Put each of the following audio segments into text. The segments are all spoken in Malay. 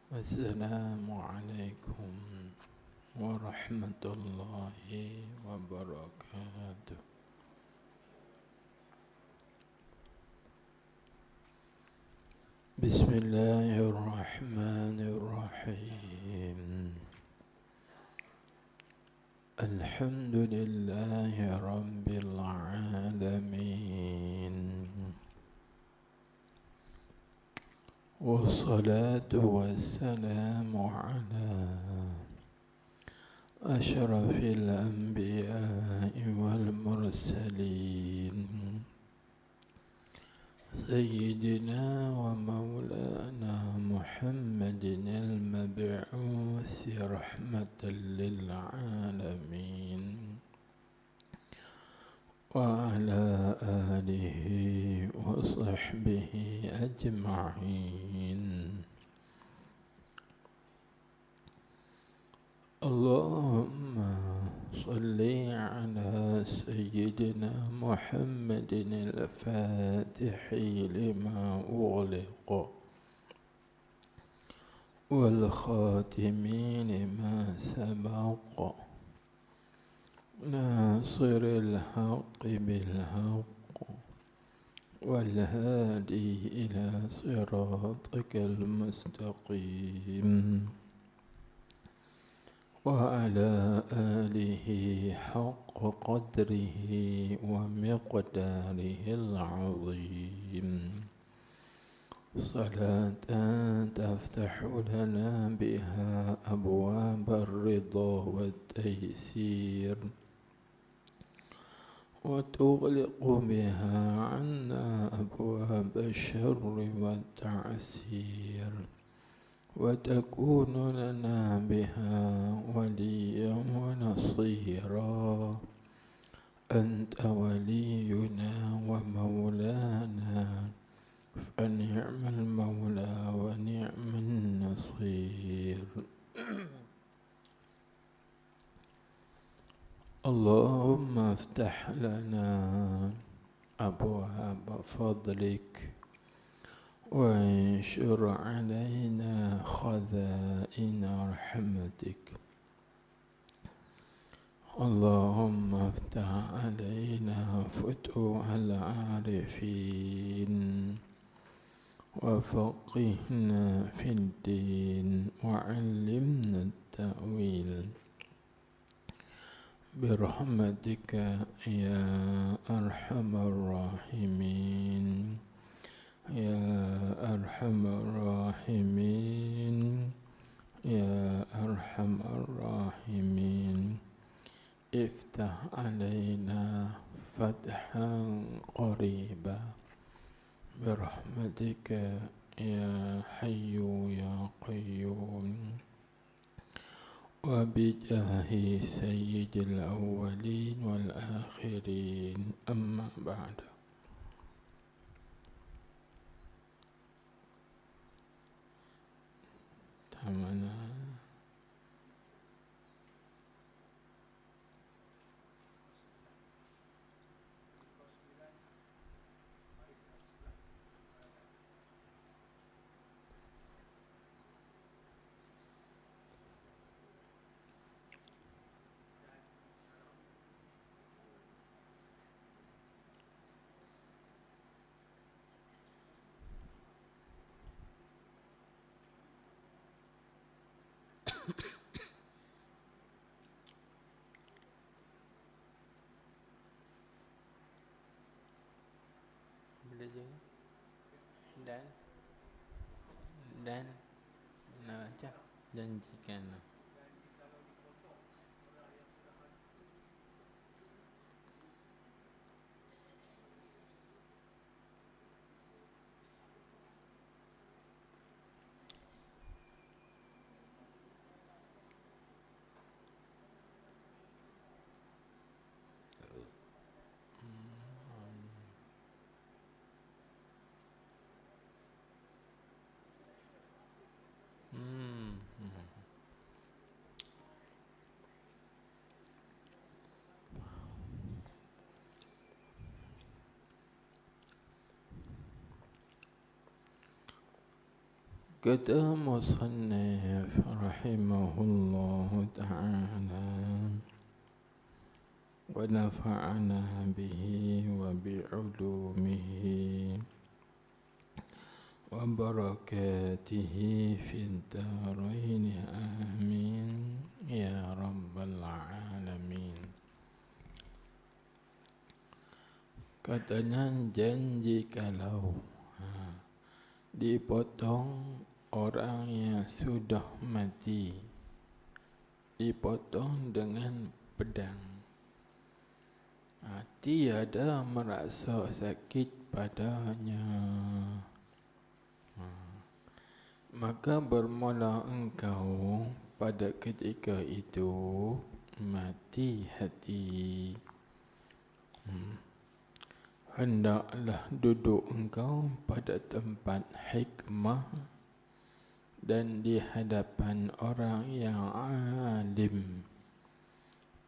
السلام عليكم ورحمة الله وبركاته. بسم الله الرحمن الرحيم. الحمد لله رب العالمين، والصلاة والسلام على أشرف الأنبياء والمرسلين، سيدنا ومولانا محمد المبعوث رحمة للعالمين، وعلى آله وصحبه أجمعين. اللهم صل على سيدنا محمد الفاتح لما أغلق والخاتم لما سبق، ناصر الحق بالحق، والهادي إلى صراطك المستقيم، وعلى آله حق قدره ومقداره العظيم. صلاة تفتح لنا بها أبواب الرضا والتيسير، وتغلق بها عنا أبواب الشر والتعسير، وتكون لنا بها وليا ونصيرا. أنت ولينا ومولانا، فنعم المولى ونعم النصير. اللهم افتح لنا أبواب فضلك، وانشر علينا خزائن رحمتك. اللهم افتح علينا فتوح العارفين، وفقهنا في الدين، وعلمنا التأويل برحمتك يا أرحم الراحمين، يا أرحم الراحمين، يا أرحم الراحمين. افتح علينا فتحا قريبا برحمتك يا حي يا قيوم، وبجاه سيد الأولين والآخرين. أما بعد، تمنا dan nak baca janjikan. Kata musannif rahimahullahu ta'ala wa nafa'ana bihi wa bi'ulumihi wa barakatihi fid darain amin ya rabbal alamin. Katanya janji kalau dipotong orang yang sudah mati, dipotong dengan pedang, tiada merasa sakit padanya, maka bermula engkau pada ketika itu mati hati. Hendaklah duduk engkau pada tempat hikmah dan di hadapan orang yang alim.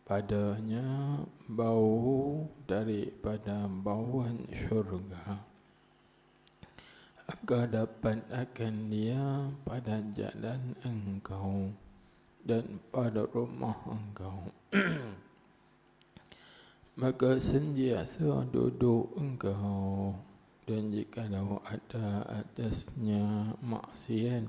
Padanya bau daripada bauan syurga agar dapat akan dia pada jalan engkau dan pada rumah engkau. Maka sentiasa duduk engkau, dan jikalau ada atasnya maksiat,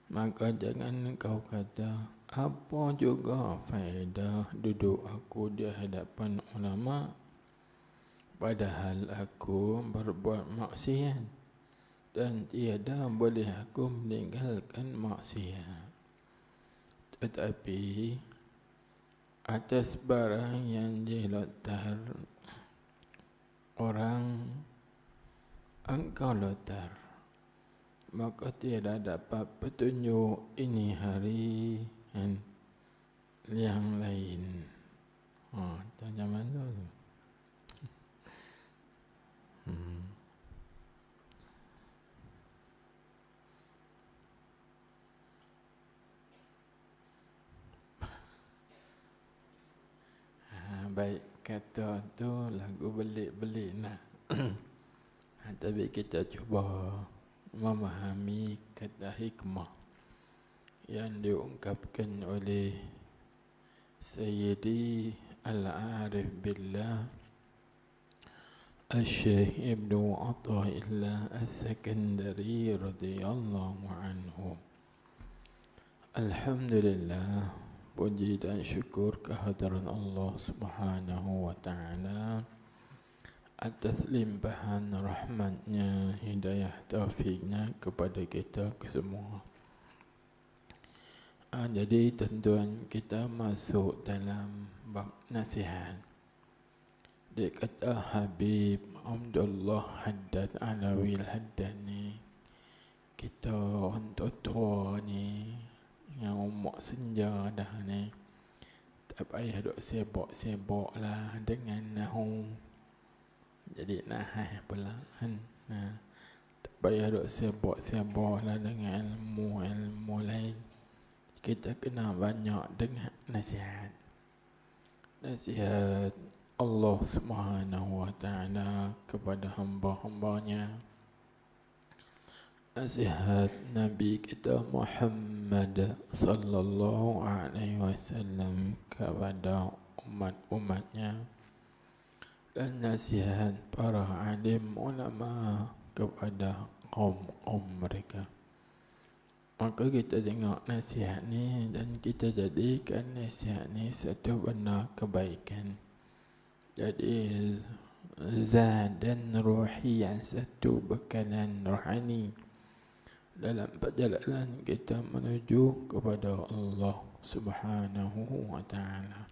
maka jangan engkau kata, apa juga faedah duduk aku di hadapan ulama, padahal aku berbuat maksiat dan tiada boleh aku meninggalkan maksiat. Tetapi atas barang yang dilontar orang, engkau lontar, maka tiada dapat petunjuk ini hari yang lain. Macam mana tu? Baik, kata tu lagu belik-belik nak. Tapi kita cuba memahami kata hikmah yang diungkapkan oleh Sayyidi Al-Arif Billah Al-Syekh Ibnu Atha'illah As-Sakandari radhiyallahu anhu. Alhamdulillah, puji dan syukur kehadiran Allah Subhanahu wa ta'ala atas limpahan rahmatnya, hidayah taufiknya kepada kita kesemua. Jadi tuan-tuan, kita masuk dalam bab nasihat. Dia kata Habib Abdullah Haddad Alawi Al-Haddani, kita untuk tua ni yang umur senja dah ni, tak payah duk sibuk-sibuk lah dengan nahu. Jadi nahai pula kan. Tak payah duk sibuk-sibuk lah dengan ilmu lain. Kita kena banyak dengar nasihat. Nasihat Allah Subhanahu wa ta'ala kepada hamba-hambanya. Nasihat Nabi kita Muhammad sallallahu alaihi wasallam kepada umat-umatnya, dan nasihat para alim ulama kepada kaum mereka. Maka kita tengok nasihat ni dan kita jadikan nasihat ni satu benda kebaikan. Jadi zadan ruhiyan, satu bekalan rohani dalam perjalanan kita menuju kepada Allah Subhanahu wa ta'ala.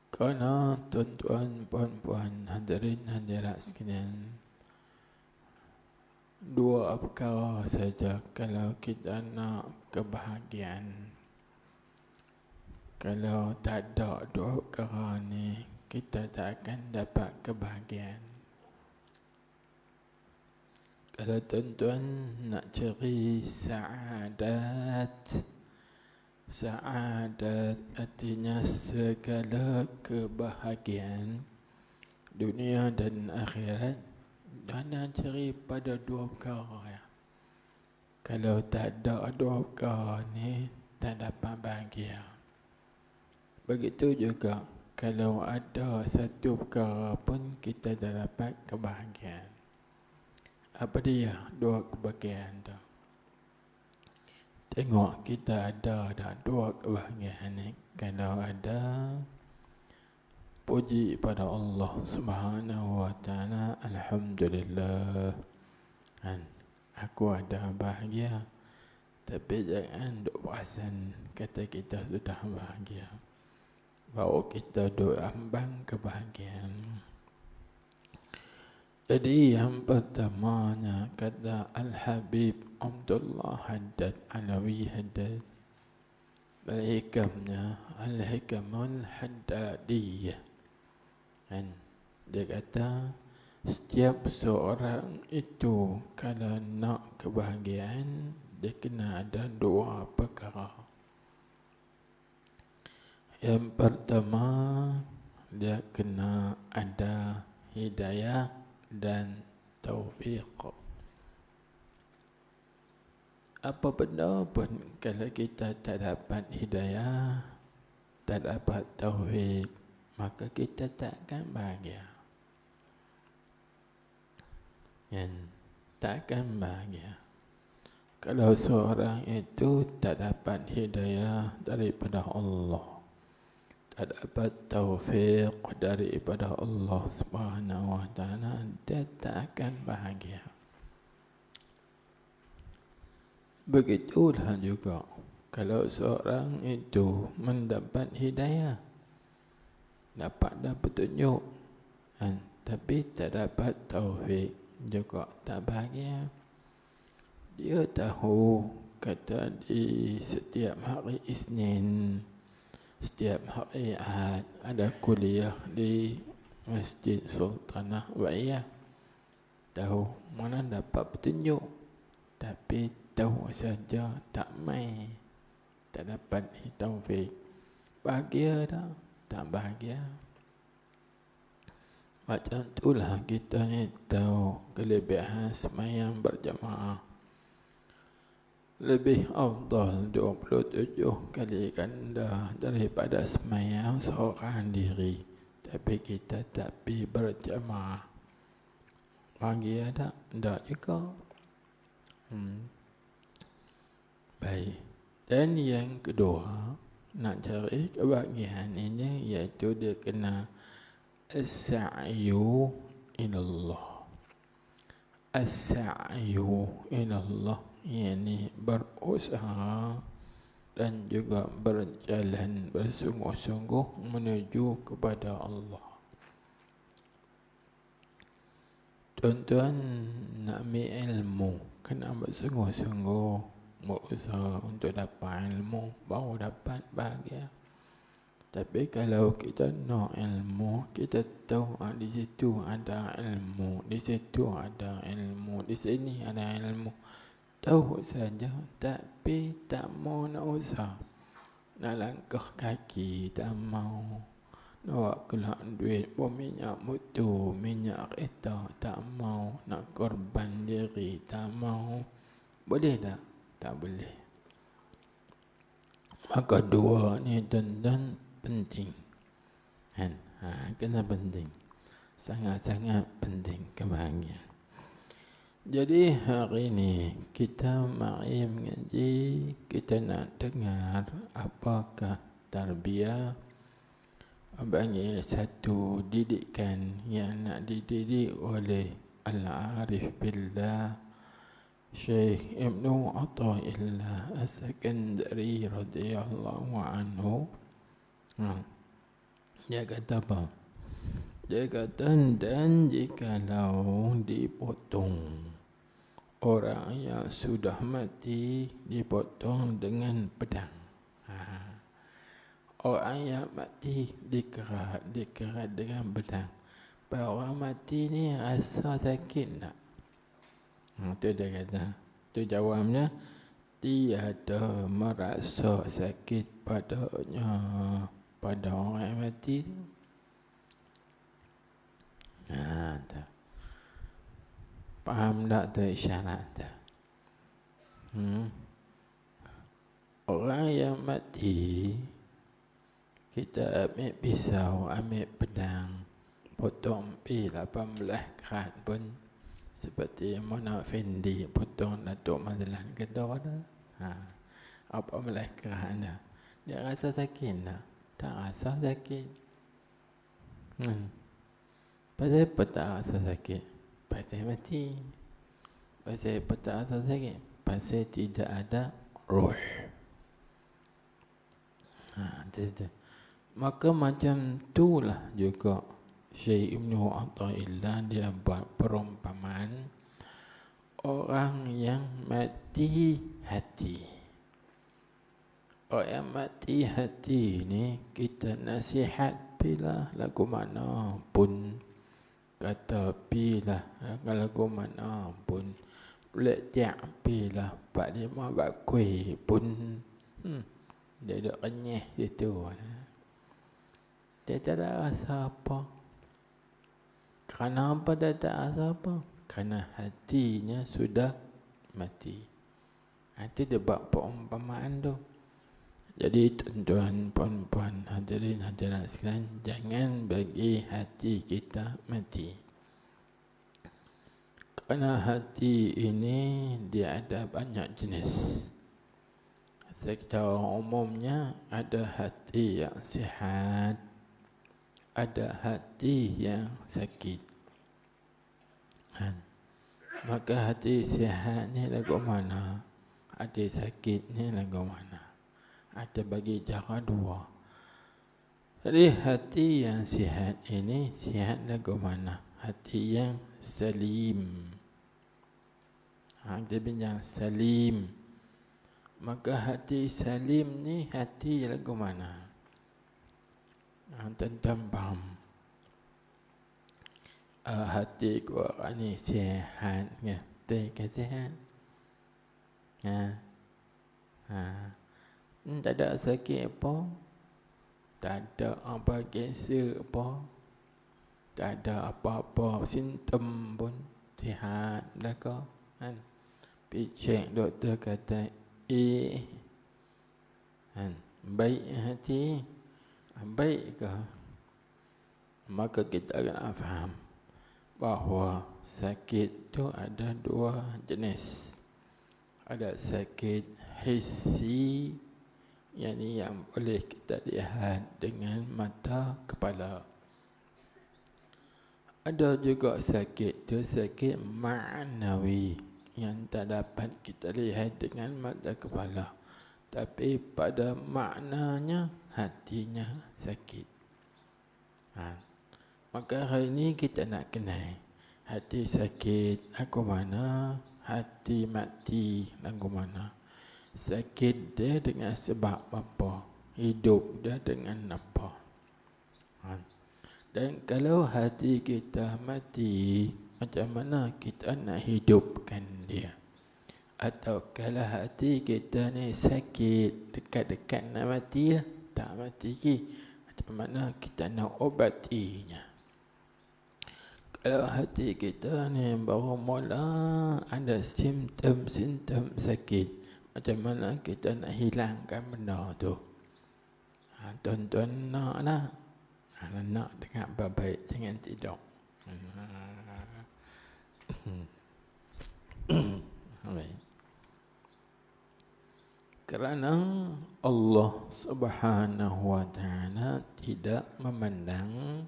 Kerana tuan-tuan, puan-puan, hadirin hadirat sekalian, dua perkara saja kalau kita nak kebahagiaan. Kalau tak ada dua perkara ni, kita tak akan dapat kebahagiaan. Kalau tuan-tuan nak cari sa'adat, sa'adat artinya segala kebahagiaan dunia dan akhirat, dan cari pada dua perkara ya. Kalau tak ada dua perkara ni, tak dapat bahagia. Begitu juga, kalau ada satu perkara pun, kita tak dapat kebahagiaan. Apa dia dua kebahagiaan tu? Tengok kita ada dah dua kebahagiaan ni. Kalau ada, puji pada Allah Subhanahu wa ta'ala, Alhamdulillah. Kan? Aku ada bahagia. Tapi jangan duk perasan kata kita sudah bahagia, baru kita duk ambang kebahagiaan. Jadi yang pertamanya kata Al-Habib Abdullah Haddad Alawi Haddad, Al-Hikamnya Al-Hikamul Haddadiyah. Kan? Dia kata setiap seorang itu kalau nak kebahagiaan, dia kena ada dua perkara. Yang pertama, dia kena ada hidayah dan taufiq. Apa benda pun kalau kita tak dapat hidayah, tak dapat taufiq, maka kita takkan bahagia. Takkan bahagia. Kalau seorang itu tak dapat hidayah daripada Allah, tak dapat taufiq daripada Allah Subhanahu wa ta'ala, dia tak akan bahagia. Begitulah juga kalau seorang itu mendapat hidayah, dapat dah petunjuk, tapi tak dapat taufiq, juga tak bahagia. Dia tahu kata di setiap hari Isnin, setiap hari Ahad ada kuliah di Masjid Sultanah Baiyah. Tahu mana dapat petunjuk, tapi tahu saja tak mai, tak dapat taufiq. Bahagia tak? Tak bahagia. Macam itulah kita ni tahu kelebihan sembahyang berjamaah. Lebih afdal 27 kali ganda daripada sembahyang seorang diri. Tapi kita tak pergi berjamaah. Bahagia tak? Tak juga. Baik. Dan yang kedua, nak cari kebahagiaan ini, iaitu dia kena as-sa'yu ilallah. As-sa'yu ilallah, yakni berusaha dan juga berjalan bersungguh-sungguh menuju kepada Allah. Tuan-tuan nak ambil ilmu, kena bersungguh-sungguh, berusaha untuk dapat ilmu, baru dapat bahagia. Tapi kalau kita nak ilmu, kita tahu di situ ada ilmu, di situ ada ilmu, di sini ada ilmu, tahu saja, tapi tak mau nak usaha, nak langkah kaki, tak mau nak keluar duit, minyak motor, minyak kereta, tak mau, nak korban diri, tak mau. Boleh tak? Tak boleh. Maka dua ni tuan-tuan penting. Kena penting. Sangat-sangat penting kebahagiaan. Jadi hari ini kita mari mengaji, kita nak dengar apakah tarbiyah bagi satu didikan yang nak dididik oleh Al-Arif Billah Syekh Ibnu Atha'illah As-Sakandari radhiyallahu anhu. Dia kata apa? Dia kata, dan jikalau dipotong, orang yang sudah mati dipotong dengan pedang. Orang yang mati dikerat dengan pedang. Orang mati ni rasa sakit tak? Itu dia kata. Itu jawabnya, tiada merasa sakit padanya, pada orang yang mati. Faham tak tu isyarat tu? Orang yang mati, kita ambil pisau, ambil pedang, potong pi 18 kerat pun seperti Mona Fendi potong Datuk Mazlan kata ada. 18 kerat dah. Dia rasa sakit tak? Tak rasa sakit. Pasal apa tak rasa sakit? Pasal mati. Pasal apa tak rasa sakit? Pasal tidak ada roh. Maka macam itulah juga Syekh Ibn Athaillah dia buat perumpamaan orang yang mati hati. Orang yang mati hati ni kita nasihat pilah lagu mana pun, kata pilah lagu mana pun, letak pilah 45 bakui pun. Dia duduk renyah situ. Dia tak ada rasa apa. Kerana apa dia tak rasa apa? Kerana hatinya sudah mati. Hati dia buat perumpamaan tu. Jadi tuan-tuan, puan-puan, hadirin hadirat sekalian, jangan bagi hati kita mati. Kerana hati ini dia ada banyak jenis. Secara umumnya ada hati yang sihat, ada hati yang sakit. Maka hati sihat ni lagu mana? Hati sakit ni lagu mana? Ada bagi cara dua. Jadi hati yang sihat ini sihat lagu mana? Hati yang salim. Kita bincang salim. Maka hati salim ni hati lagu mana? Tuan-tuan faham? Hati korang ni sihat ke? Tak sihat? Tak ada sakit apa? Tak ada apa kanser apa? Tak ada apa-apa simptom pun? Sihat dah ke? Pergi cek doktor kata baik hati, baik ke? Maka kita kena faham bahawa sakit tu ada dua jenis. Ada sakit hissi, yang boleh kita lihat dengan mata kepala. Ada juga sakit tu sakit ma'nawi, yang tak dapat kita lihat dengan mata kepala, tapi pada maknanya hatinya sakit. Maka hari ini kita nak kenal hati sakit lagu mana, hati mati lagu mana. Sakit dia dengan sebab apa, hidup dia dengan apa. Dan kalau hati kita mati, macam mana kita nak hidupkan dia? Atau kalau hati kita ni sakit, dekat-dekat nak mati lah, tak mati lagi, macam mana kita nak obatinya? Kalau hati kita ni baru mula ada simptom-simptom sakit, macam mana kita nak hilangkan benda tu? Tuan-tuan nak lah. Nak dengar baik-baik, jangan tidur. Kerana Allah Subhanahu wa ta'ala tidak memandang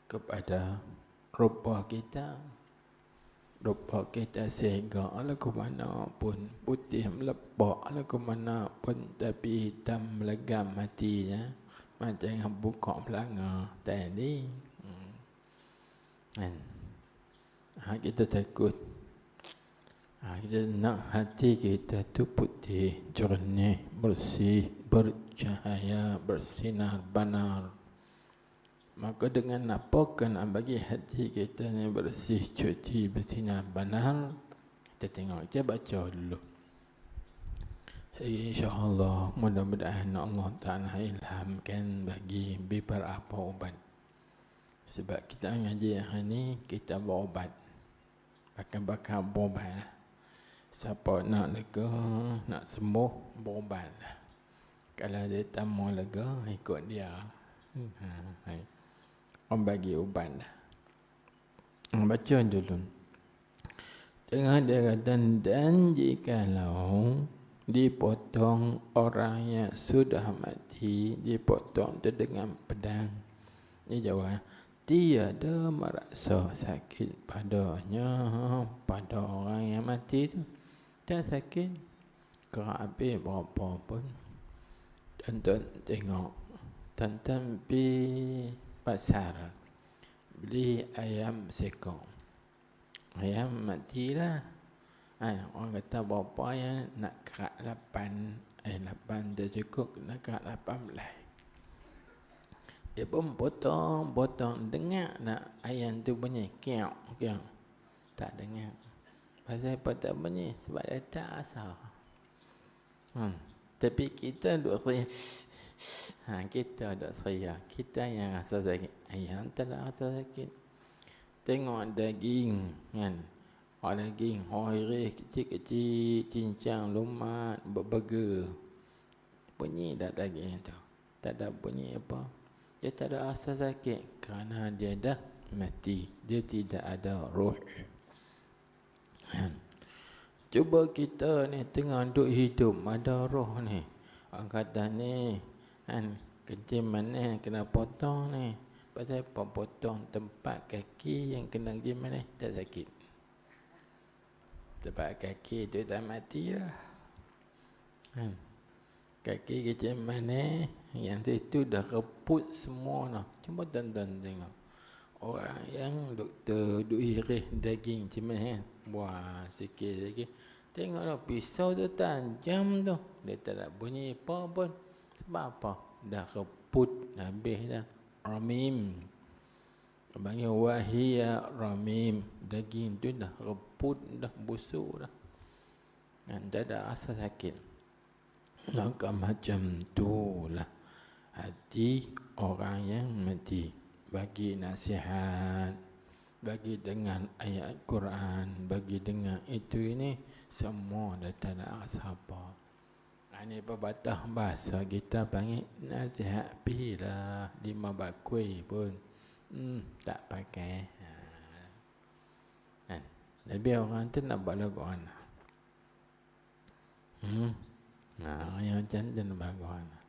kepada rupa kita. Rupa kita sehingga lagu mana pun, putih melepak lagu mana pun, tapi hitam melegam hatinya, macam yang buka pelanga tadi. Kita takut. Kita nak hati kita tu putih, jernih, bersih, bercahaya, bersinar banar. Maka dengan apa kena bagi hati kita ni bersih, cuci, bersinar banar? Kita tengok, kita baca dulu. InsyaAllah mudah-mudahan Allah Ta'ala ilhamkan bagi beberapa ubat. Sebab kita ngaji hari ni, kita berubat. Bakal berubat lah. Siapa nak lega, nak sembuh, berubat lah. Kalau dia tak mau lega, ikut dia. Orang bagi ubat lah. Baca dulu. Tengah dia kata, dan jikalau dipotong orang yang sudah mati, dipotong tu dengan pedang. Dia jawab, tiada merasa sakit padanya, pada orang yang mati tu. Tak sakit. Kerana habis berapa pun. Tuan-tuan tengok. Tuan-tuan pergi pasar. Beli ayam sekor. Ayam matilah. Orang kata berapa yang nak kerak 8. 8 dah cukup, nak kerak 18. Dia pun potong. Dengar nak ayam tu bunyi kiak. Tak dengar. Pasal apa tak bunyi? Sebab dia tak asal. Tapi kita duk seria. Kita duk seria. Kita yang rasa sakit. Ayam tak ada rasa sakit. Tengok daging kan. Daging hoirih kecil-kecil, cincang, lumat, berburger. Bunyi dah daging tu. Tak ada bunyi apa. Dia tak ada rasa sakit kerana dia dah mati. Dia tidak ada roh. Cuba kita ni tengah duk hidup ada roh ni. Orang kata ni kencing manis kena potong ni. Pasal apa potong tempat kaki yang kena kencing manis tak sakit. Tempat kaki tu dah mati lah. Kaki kencing manis yang situ dah reput semua lah. Cuba tuan-tuan tengok. Orang yang doktor duk iris daging kencing manis kan. Buah sikit lagi. Tengoklah pisau tu tajam tu. Dia tak ada bunyi apa pun. Sebab apa? Dah reput habis dah. Ramim. Panggil wahia ramim. Daging tu dah reput, dah busuk dah. Tak ada rasa sakit. Maka macam tu lah hati orang yang mati. Bagi nasihat, bagi dengan ayat Quran, bagi dengan itu ini, semua dah tak ada rasa apa. Ini berbatah bahasa kita panggil nasihat pila 5 bakui pun tak pakai. Lebih orang tu nak buat lagu anak. Yang macam tu nak buat lagu anak.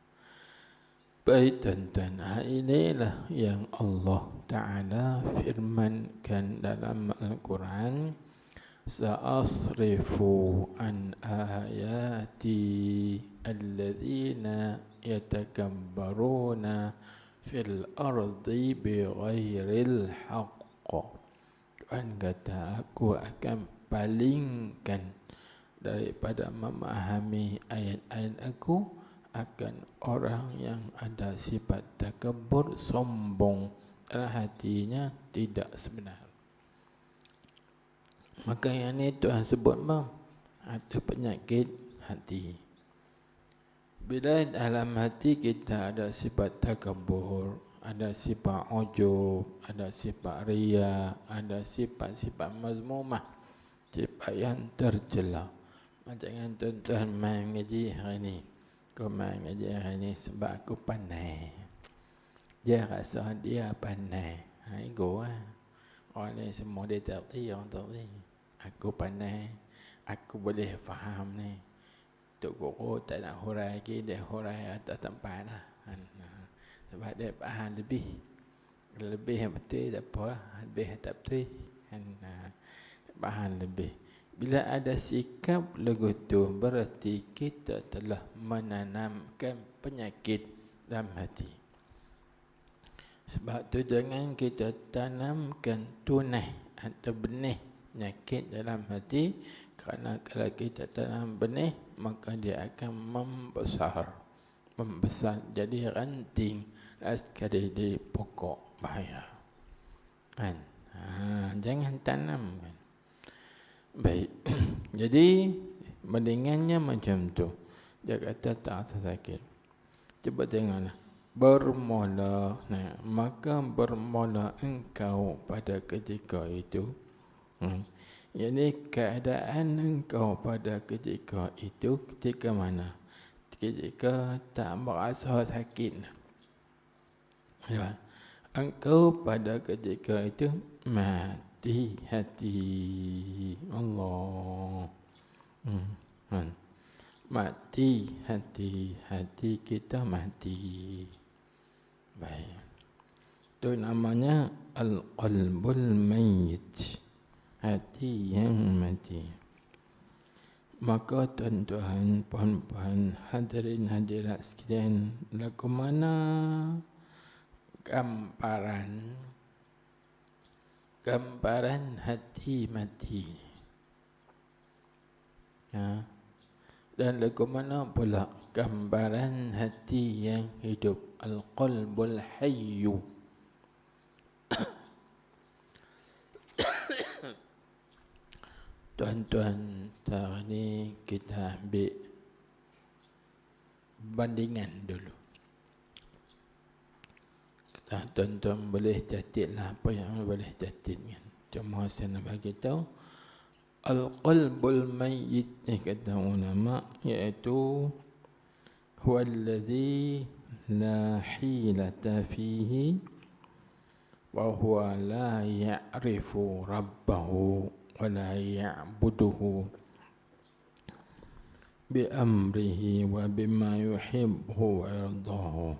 Baik tuan-tuan, inilah yang Allah Ta'ala firmankan dalam Al-Quran. Sa'asrifu an ayati alladhina yatakabbaruna fil ardi bighairil haqq. Tuhan kata, aku akan palingkan daripada memahami ayat-ayat aku akan orang yang ada sifat takabur, sombong dalam hatinya tidak sebenar. Maka yang ni Tuhan sebut bang, itu penyakit hati. Bila dalam hati kita ada sifat takabur, ada sifat ujub, ada sifat riya, ada sifat-sifat mazmumah, sifat yang tercela. Macam yang tuan-tuan main ngaji hari ni. Kau main ngaji hari ni sebab aku pandai. Dia rasa dia pandai. Ego lah. Orang ni semua dia terti, orang terti. Aku pandai. Aku boleh faham ni. Tok Guru tak nak hurai lagi, dia hurai atas tempat lah. Sebab dia faham lebih. Lebih betul tak apa lah. Lebih tak betul. Faham lebih. Bila ada sikap lagu tu, berarti kita telah menanamkan penyakit dalam hati. Sebab tu jangan kita tanamkan tunai atau benih penyakit dalam hati. Kerana kalau kita tanam benih, maka dia akan membesar. Membesar jadi ranting. Sekali di pokok bahaya. Jangan tanamkan. Baik. Jadi mendingannya macam tu. Dia kata tak rasa sakit. Cuba tengoklah. Bermula, maka bermula engkau pada ketika itu Jadi keadaan engkau pada ketika itu ketika mana? Ketika tak merasa sakit. Ya. Engkau pada ketika itu mati hati. Allah. Mati hati. Hati kita mati. Baik. Itu namanya al-qalbul mayyit. Hati yang mati. Maka tuan-tuan, puan-puan, hadirin hadirat sekalian, lagu mana gambaran hati mati. Ya. Dan lagu mana pula gambaran hati yang hidup, al-qalbul hayyu. Tuan-tuan, sekarang ni kita ambil bandingan dulu. Tuan-tuan boleh catatlah apa yang boleh catatkan. Cuma saya nak bagi tahu al-qalbul mayyit ni kata ulama, iaitu huwa alladhi la hilata fihi wa huwa la ya'rifu rabbahu wa la ya'buduhu bi amrihi wa bima yuhibbu wa yardahu.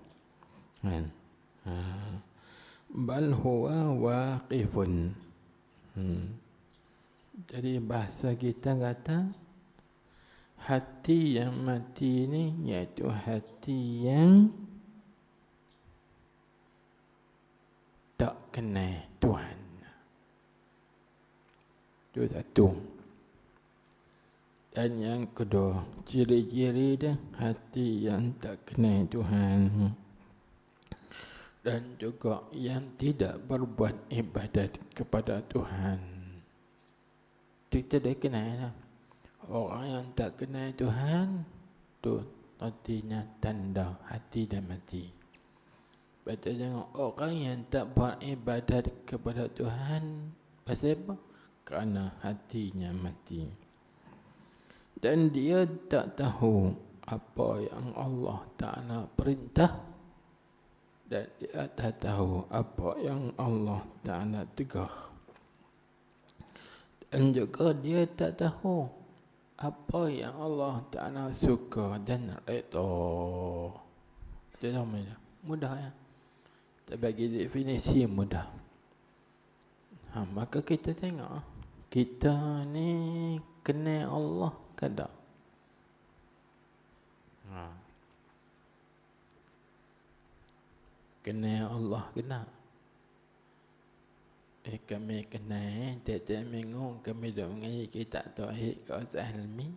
Bal huwa waqifun. Jadi bahasa kita kata hati yang mati ni iaitu hati yang tak kenal Tuhan. Itu satu. Dan yang kedua, ciri-ciri dia hati yang tak kenal Tuhan. Dan juga yang tidak berbuat ibadat kepada Tuhan. Kita dah kenal lah. Orang yang tak kenal Tuhan, tu artinya tanda hati dah mati. Baca jangan orang yang tak buat ibadat kepada Tuhan. Pasal apa? Kerana hatinya mati. Dan dia tak tahu apa yang Allah Ta'ala perintah. Dan dia tak tahu apa yang Allah Ta'ala tegah. Dan juga dia tak tahu apa yang Allah Ta'ala suka dan redha. Itu namanya mudah ya. Kita bagi definisi mudah. Maka kita tengok kita ni kenal Allah ke tak? Kenal Allah ke tak? Kami kenal, tiap-tiap minggu kami duk mengaji kitab Tauhid ke Ustaz Helmi.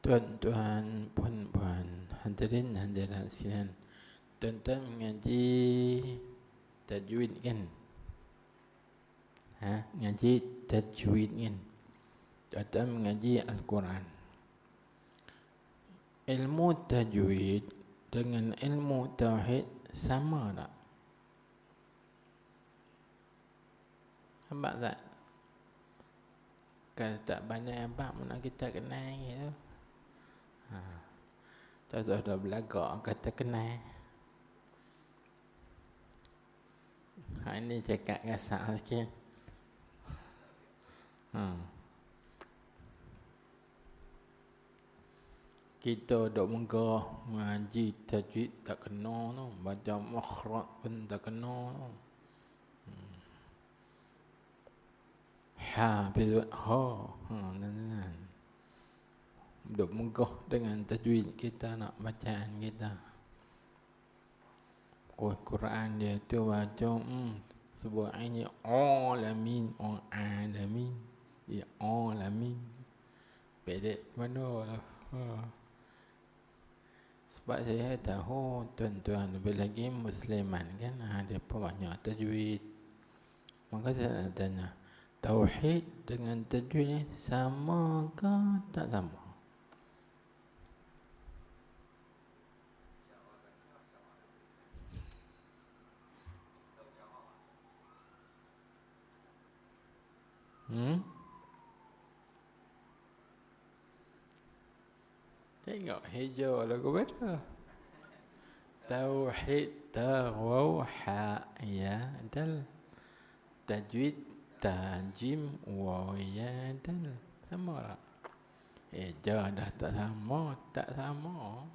Tuan-tuan, puan-puan, hadirin hadirat sekalian, tuan-tuan mengaji tajwid kan? Mengaji tajwid kan? Tuan-tuan mengaji Al-Quran. Ilmu tajwid dengan ilmu tauhid sama tak? Nampak tak? Kalau tak pandai abang mana kita kenal gitu. Tuan-tuan dah belagak kata kenal. Ini cakap kasar sikit. Kita dok menggerah mengaji tajwid tak kena tu, baca makhraj pun tak kena tu. Hafizut dok megah dengan tajwid kita, nak bacaan kita. Quran dia tu baca sebuah ayat alamin, alamin, ya alamin. Pedek mana lah. Sebab saya tahu tuan-tuan lebih lagi Musliman kan, ada banyak tajwid. Maka saya nak tanya, tauhid dengan tajwid ni sama ke tak sama? Tengok hijau lagu betul. Tauhid tawha ya dal. Tajwid tajim wa ya dal. Sama tak? Hijau dah tak sama, tak sama.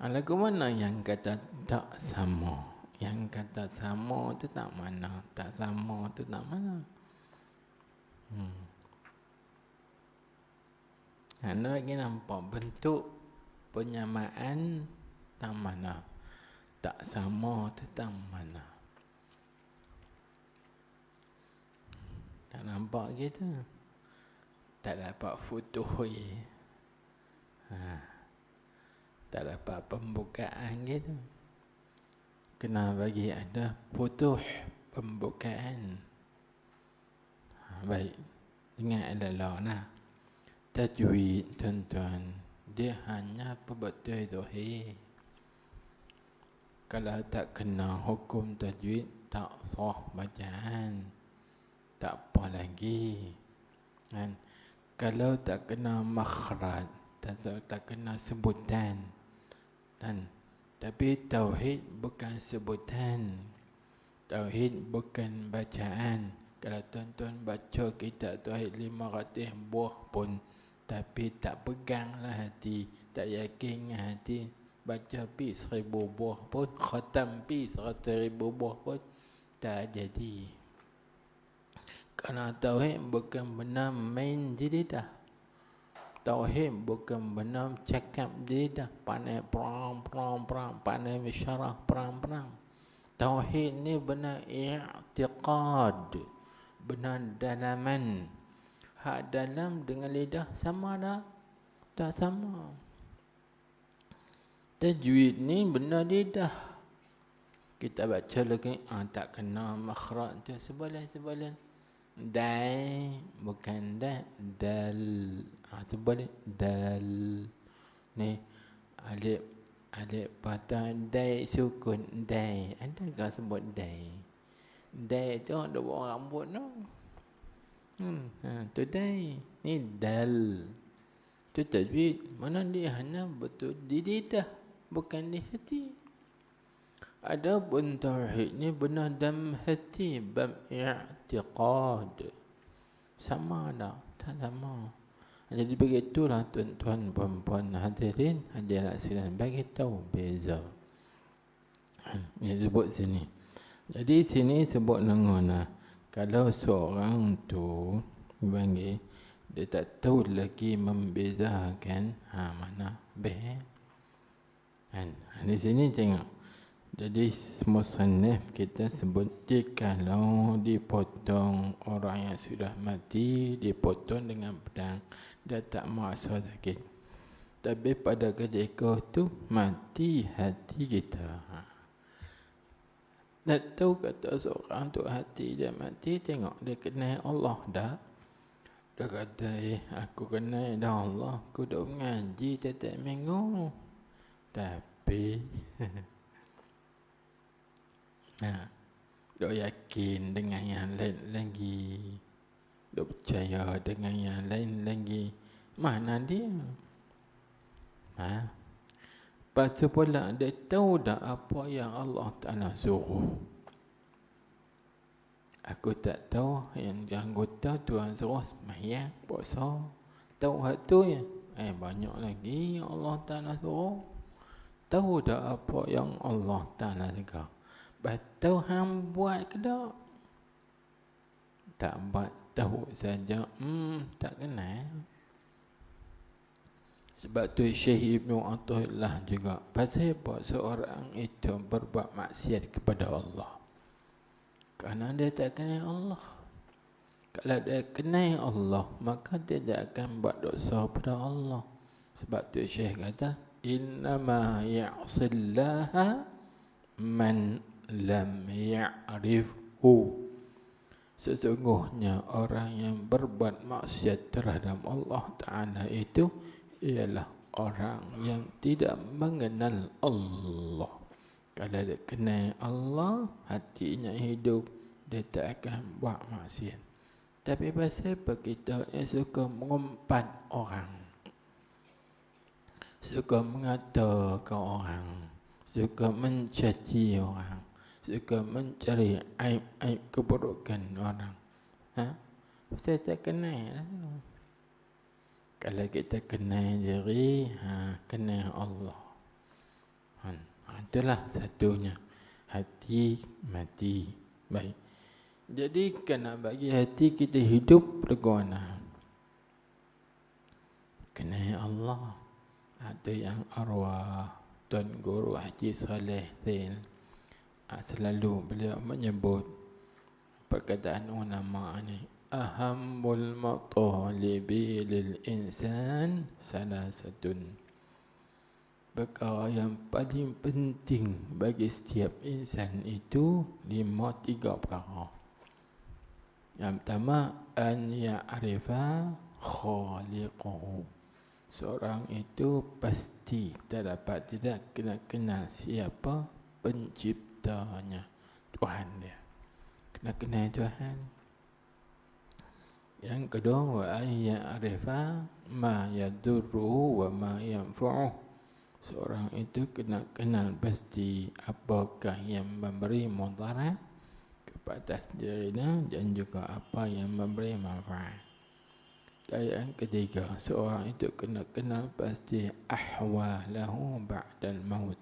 Lagu mana yang kata tak sama? Yang kata sama tu tak mana? Tak sama tu tak mana? Anda lagi nampak bentuk penyamaan tak mana? Tak sama tu tak mana? Tak nampak gitu? Tak dapat futuhi. Tak dapat pembukaan gitu. Kena bagi ada futuh pembukaan. Baik. Ingat adalah nah. Tajwid tuan-tuan, dia hanya pembetul zahir. Kalau tak kena hukum tajwid, tak sah bacaan. Tak apa lagi. Kan? Kalau tak kena makhraj, tak kena sebutan. Dan tapi tauhid bukan sebutan. Tauhid bukan bacaan. Kalau tuan-tuan baca kitab tauhid 500 buah pun, tapi tak peganglah hati, tak yakin hati, baca pi 1000 buah pun, khatam pi 100,000 buah pun, tak jadi. Kerana tauhid bukan benar main di lidah. Tauhid bukan benar cakap di lidah, pandai perang, pandai mesyarah perang. Tauhid ni benar i'tiqad, benar dalaman. Hak dalam dengan lidah sama tak? Tak sama. Tajwid ni benar lidah. Kita baca lagi, tak kena makhraj tu sebalan. Dai bukan dal. Sebalan dal. Ni alif patah dai sukun dai. Adakah sebut dai? Dai tu ada buang rambut tu. Tu dai. Ni dal. Tu tajwid. Mana dia hanya betul di lidah, bukan di hati. Ada pun tauhid ni benar dalam hati, bab i'tiqad. Sama tak? Tak sama. Jadi begitulah tuan-tuan, puan-puan, hadirin, hadirat sekalian, bagi tahu beza. Dia sebut sini. Jadi sini sebut dengan kalau seorang tu panggil, dia tak tahu lagi membezakan mana be. Kan? Di sini tengok. Jadi musannif kita sebut kalau dipotong orang yang sudah mati, dipotong dengan pedang, dia tak merasa sakit. Tapi pada ketika tu mati hati kita. Nak tahu kata seorang tu hati dia mati, tengok dia kenal Allah dah. Dia kata, aku kenal dah Allah, aku dah mengaji tiap-tiap minggu. Tapi dok yakin dengan yang lain lagi, dok percaya dengan yang lain lagi. Mana dia? Lepas tu pula dia tahu dah apa yang Allah Ta'ala suruh. Aku tak tahu yang anggota Tuhan suruh sembahyang, puasa. Tahu hak tu ya? Banyak lagi yang Allah Ta'ala suruh. Tahu dah apa yang Allah Ta'ala suruh. Tahu hang buat ke tak? Tak buat, tahu saja. Tak kenal. Sebab tu Syekh Ibnu Athaillah juga, pasal apa seorang itu berbuat maksiat kepada Allah? Kerana dia tak kenal Allah. Kalau dia kenal Allah, maka dia tak akan buat dosa kepada Allah. Sebab tu Syekh kata, innama ya'sillaha man lam ya'rifhu. Sesungguhnya orang yang berbuat maksiat terhadap Allah Ta'ala itu ialah orang yang tidak mengenal Allah. Kalau dia kenal Allah, hatinya hidup, dia tak akan buat maksiat. Tapi pasal apa kita ni suka mengumpat orang, suka mengatakan orang, suka mencaci orang, suka mencari aib-aib keburukan orang. Pasal tak kenal lah. Kalau kita kenal diri, kenal Allah. Itulah satunya. Hati mati. Baik. Jadi kena bagi hati kita hidup berguna. Kenal Allah. Ada yang arwah Tuan Guru Haji Saleh Zain, selalu beliau menyebut perkataan ulama ni, ahammul matalibi lil insan salasatun. Perkara yang paling penting bagi setiap insan itu 3 perkara. Yang pertama, an ya'rifa khaliqahu. Seorang itu pasti tak dapat tidak kena kenal siapa penciptanya, Tuhan dia. Kena kenal Tuhan. Yang kedua, wa an ya'rifa ma yadurruhu wa ma yanfa'uhu. Seorang itu kena kenal pasti apakah yang memberi mudarat kepada dirinya dan juga apa yang memberi manfaat. Dan yang ketiga, seorang itu kena kenal pasti ahwalahu ba'dal maut.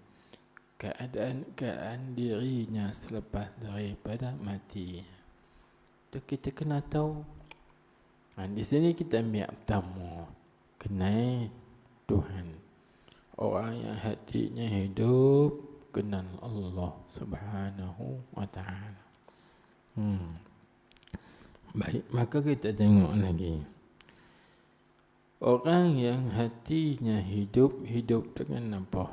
Keadaan dirinya selepas daripada mati. Itu kita kena tahu. Di sini kita ambil pertama, kenal Tuhan. Orang yang hatinya hidup kenal Allah Subhanahu wa ta'ala. Baik, maka kita tengok lagi. Orang yang hatinya hidup dengan apa?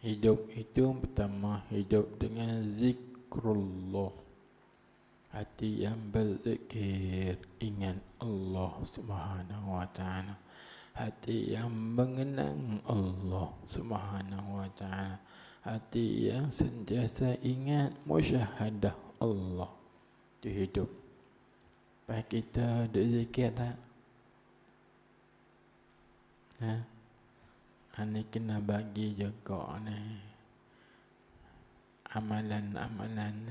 Hidup itu pertama, hidup dengan zikrullah. Hati yang berzikir, ingat Allah Subhanahu wa ta'ala. Hati yang mengenang Allah Subhanahu wa ta'ala. Hati yang sentiasa ingat musyahadah Allah. Itu hidup. Baik kita berzikir tak? Ini kena bagi juga ni amalan-amalan.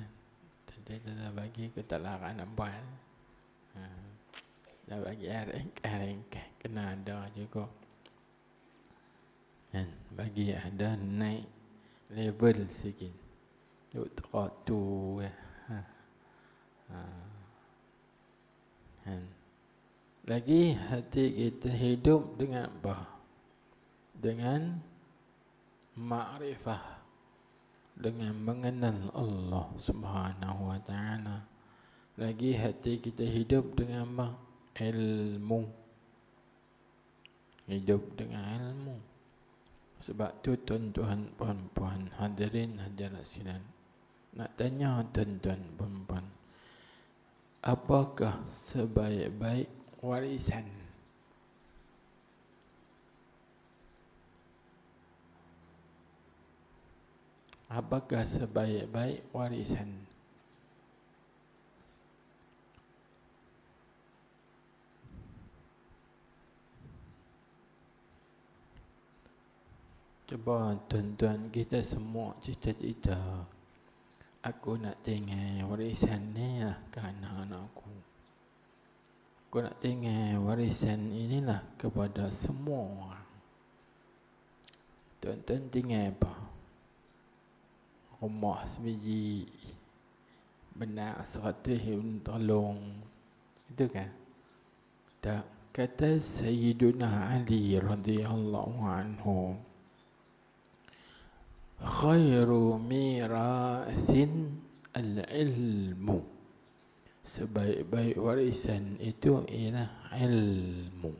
Kita bagi, kita larang nak buat. Dah bagi ringkas, kena ada juga. Dan bagi ada naik level sikit. Duk teratu. Lagi hati kita hidup dengan apa? Dengan ma'rifah. Dengan mengenal Allah Subhanahu wa ta'ala. Lagi hati kita hidup dengan apa? Ilmu. Hidup dengan ilmu. Sebab tu tuan-tuan, puan-puan, hadirin hadirat sekalian, nak tanya tuan-tuan, puan-puan, apakah sebaik-baik warisan? Apakah sebaik-baik warisan? Cuba tuan-tuan kita semua cita-cita, aku nak tinggal warisan ni lah ke anak-anak aku. Aku nak tinggal warisan inilah kepada semua orang. Tuan-tuan tinggal apa? Rumah sebiji, benak 100 tolong. Itu kan? Tak. Kata Sayyiduna Ali radhiyallahu anhu, khairu mirathin al-ilmu. Sebaik-baik warisan itu ialah ilmu.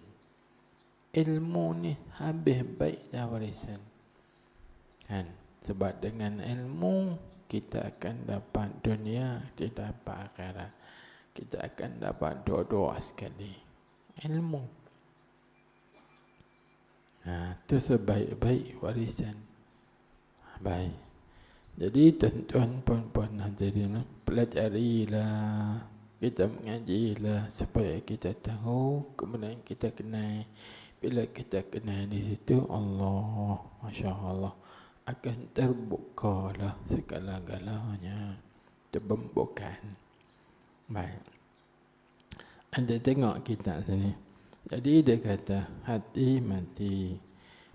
Ilmu ni habis baik dah warisan. Kan? Sebab dengan ilmu kita akan dapat dunia, kita dapat akhirat. Kita akan dapat dua-dua sekali. Ilmu. Itu sebaik-baik warisan. Baik. Jadi tuan-tuan puan-puan hadirin, pelajarilah, kita mengajilah supaya kita tahu, kemudian kita kenal. Bila kita kenal di situ, Allah, Masya Allah, akan terbukalah segala-galanya, terbembukan. Baik. Anda tengok kita sini. Jadi dia kata, hati mati.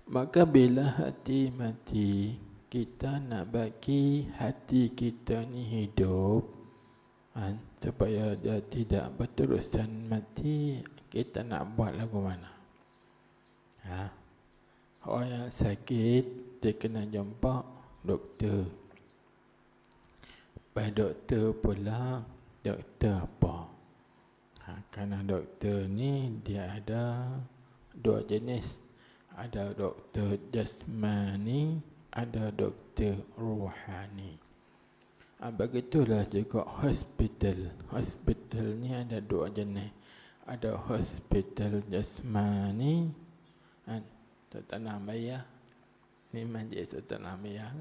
Maka bila hati mati, kita nak bagi hati kita ni hidup, supaya dia tidak berterusan mati, kita nak buat lagu mana? Orang yang sakit, dia kena jumpa doktor. Lepas doktor pula, doktor apa? Kerana doktor ni dia ada dua jenis. Ada doktor jasmani, ada doktor rohani. Begitulah juga hospital. Hospital ni ada dua jenis. Ada hospital jasmani, Sultan Bayar. Ni majlis Sultan Bayar.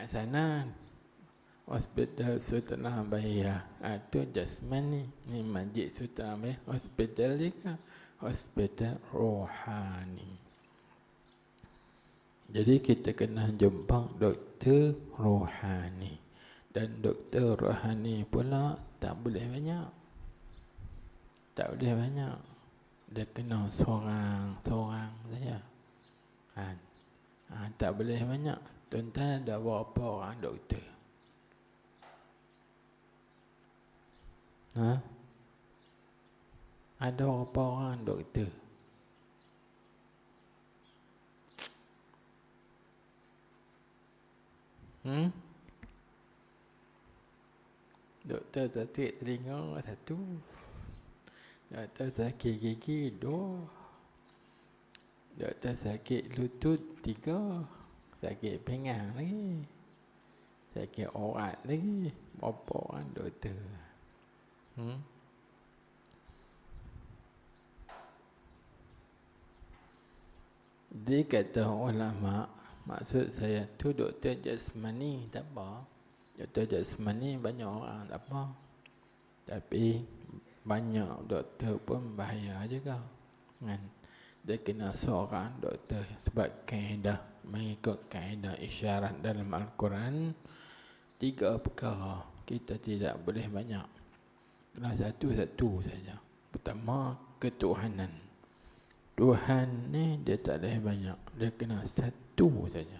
Sana hospital Sultan Bayar. Itu jasmani. Ni majlis Sultan Bayar. Hospital juga. Hospital rohani. Jadi kita kena jumpa doktor rohani. Dan doktor rohani pula tak boleh banyak. Tak boleh banyak. Dia kena seorang saja. Tak boleh banyak. Tuan-tuan ada berapa orang doktor? Ada berapa orang doktor? Doktor sakit telinga satu. Doktor sakit gigi dua. Doktor sakit lutut tiga. Sakit pinggang lagi. Sakit orat lagi. Berapa orang doktor? Dia kata ulama, maksud saya tu doktor jasmani tak apa. Doktor jasmani banyak orang tak apa. Tapi banyak doktor pun bahaya juga. Dia kena seorang doktor sebab kaedah, mengikut kaedah isyarat dalam Al-Quran, 3 perkara kita tidak boleh banyak. Kena satu-satu saja. Pertama, ketuhanan. Tuhan ni dia tak boleh banyak. Dia kena satu saja.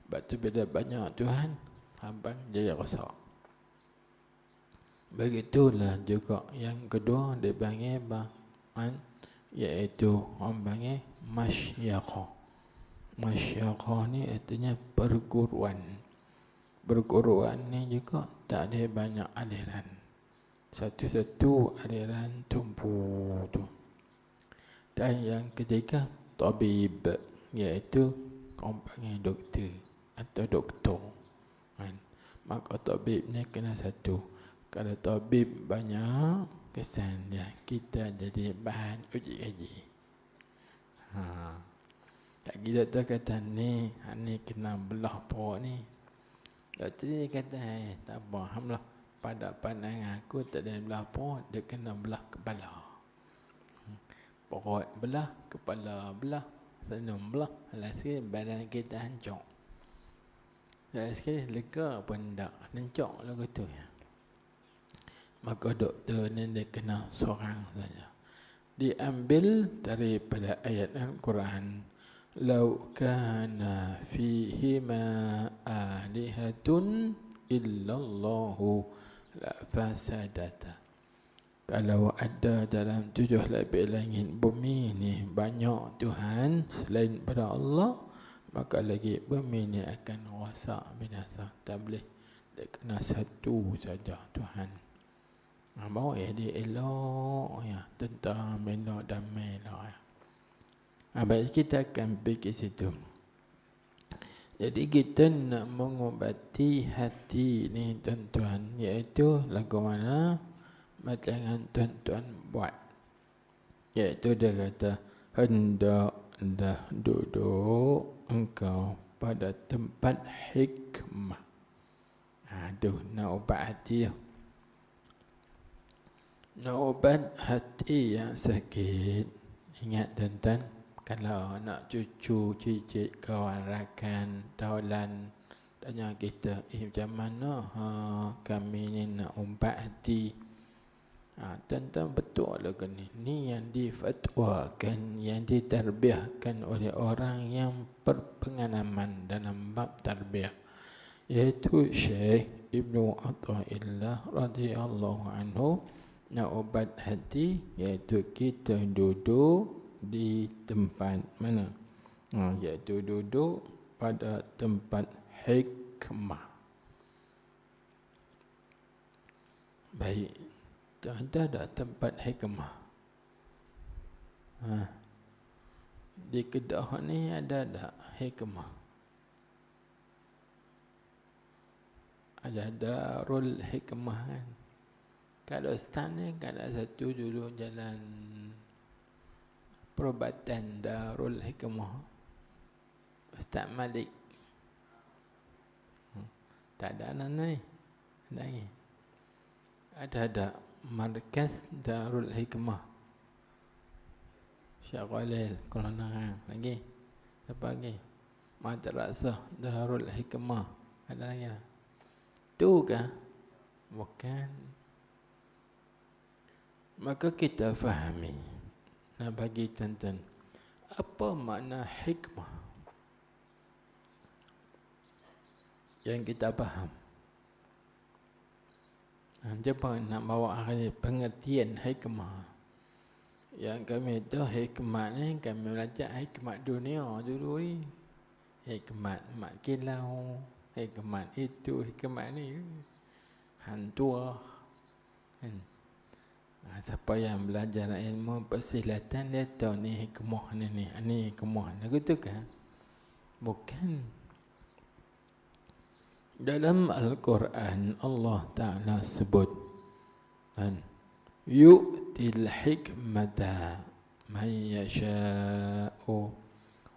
Sebab tu bila banyak Tuhan, abang jadi rosak. Begitulah juga yang kedua dia panggil iaitu orang panggil masyarakat. Masyarakat ni artinya perguruan. Perguruan ni juga tak ada banyak aliran. Satu-satu aliran tumpu tu. Dan yang ketiga, tabib, iaitu orang panggil doktor atau doktor. Maka tabib ni kena satu. Kalau tabib banyak, kesan dia kita jadi bahan uji kaji. Tak kira doktor kata ni kena belah perut ni. Doktor ni kata, tak apa, alhamdulillah, pada pandangan aku tak ada belah perut, dia kena belah kepala. Perut belah, kepala belah, senum belah, last sekali badan kita hancur. Last sekali lega pun tak, hancur lagu tu ya. Maka doktor ni dia kena seorang saja. Diambil daripada ayat Al-Quran, "Lau kana fihima alihatun illallahu la fasadata." Kalau ada dalam 7 lapis langit bumi ni banyak Tuhan selain pada Allah, maka lagi bumi ni akan rosak binasa. Tak boleh. Dia kena satu saja Tuhan. Bawa dia elok ya, tentang elok damai lah ya. Baik, kita akan pergi situ. Jadi kita nak mengobati hati ni tuan-tuan, iaitu lagu mana? Macam tuan-tuan buat. Iaitu dia kata, hendak dah duduk engkau engkau pada tempat hikmah. Aduh, nak ubat hati ya. Nak ubat hati yang sakit. Ingat tuan-tuan, kalau nak cucu, cicit, kawan, rakan, taulan tanya kita, macam mana kami ni nak ubat hati? Tuan-tuan betul lah ke ni? Ni yang difatwakan, yang ditarbiahkan oleh orang yang berpengalaman dalam bab tarbiyah, iaitu Syekh Ibnu Athaillah radhiyallahu anhu. Nak ubat hati iaitu kita duduk di tempat mana? Iaitu duduk pada tempat hikmah. Baik, ada tempat hikmah. Di Kedah ni ada hikmah. Ada Darul Hikmah kan. Kalau stan ni ada satu duduk jalan Perubatan Darul Hikmah, Ustaz Malik. Tak ada anak ni. Ada lagi. Ada Markas Darul Hikmah, Syekh Khalil Kelantan lagi. Siapa lagi? Madrasah Darul Hikmah. Ada lagi tak? Tu kah? Bukan. Maka kita fahami, nak bagi tuan-tuan, apa makna hikmah yang kita faham. Cuba nak bawa hari pengertian hikmah. Yang kami tahu hikmah ni, kami belajar hikmat dunia dulu ni. Hikmat mak kilau, hikmat itu, hikmat ni hantu kan. Siapa yang belajar ilmu persilatan, dia tahu ni hikmah ni hikmah ni, gitu kan? Bukan. Dalam Al-Quran Allah Ta'ala sebut kan, yu'til hikmata man yasha'u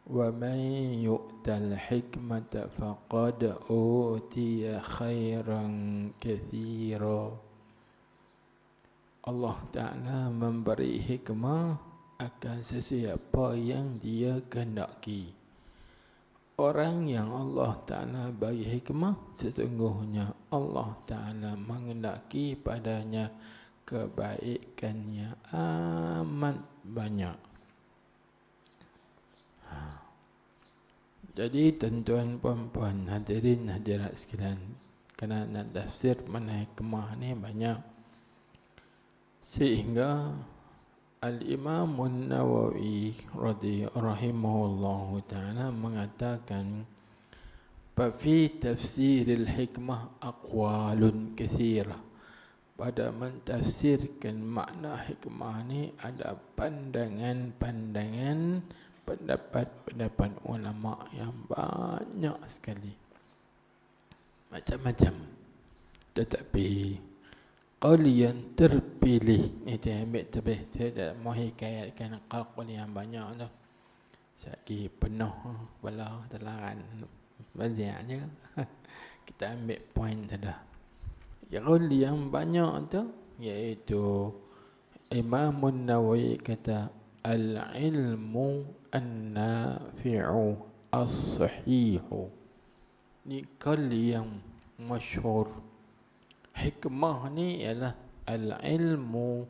wa man yu'tal hikmata faqad utiya khairan katsira. Allah Ta'ala memberi hikmah akan sesiapa yang dia kehendaki. Orang yang Allah Ta'ala bagi hikmah, sesungguhnya Allah Ta'ala mengendaki padanya kebaikannya amat banyak. Jadi tuan-tuan, puan-puan, hadirin hadirat sekalian, kerana nak tafsir mana hikmah ni banyak. Sehingga Al-Imam An-Nawawi rahimahullahu ta'ala mengatakan, Fafi tafsiril hikmah aqwalun kathirah. Pada mentafsirkan makna hikmah ni ada pandangan-pandangan, pendapat-pendapat ulama yang banyak sekali, macam-macam. Tetapi qaul yang terpilih, ni saya ambil terpilih, saya tak mahu hikayatkan qaul yang banyak tu. Sekali penuh kepala terlaran banyak je. Kita ambil poin dah. Qaul yang banyak tu iaitu Imam Nawawi kata al-ilmu an-nafi'u as-sahihu. Ni qaul yang masyhur. Hikmah ni ialah al-ilmu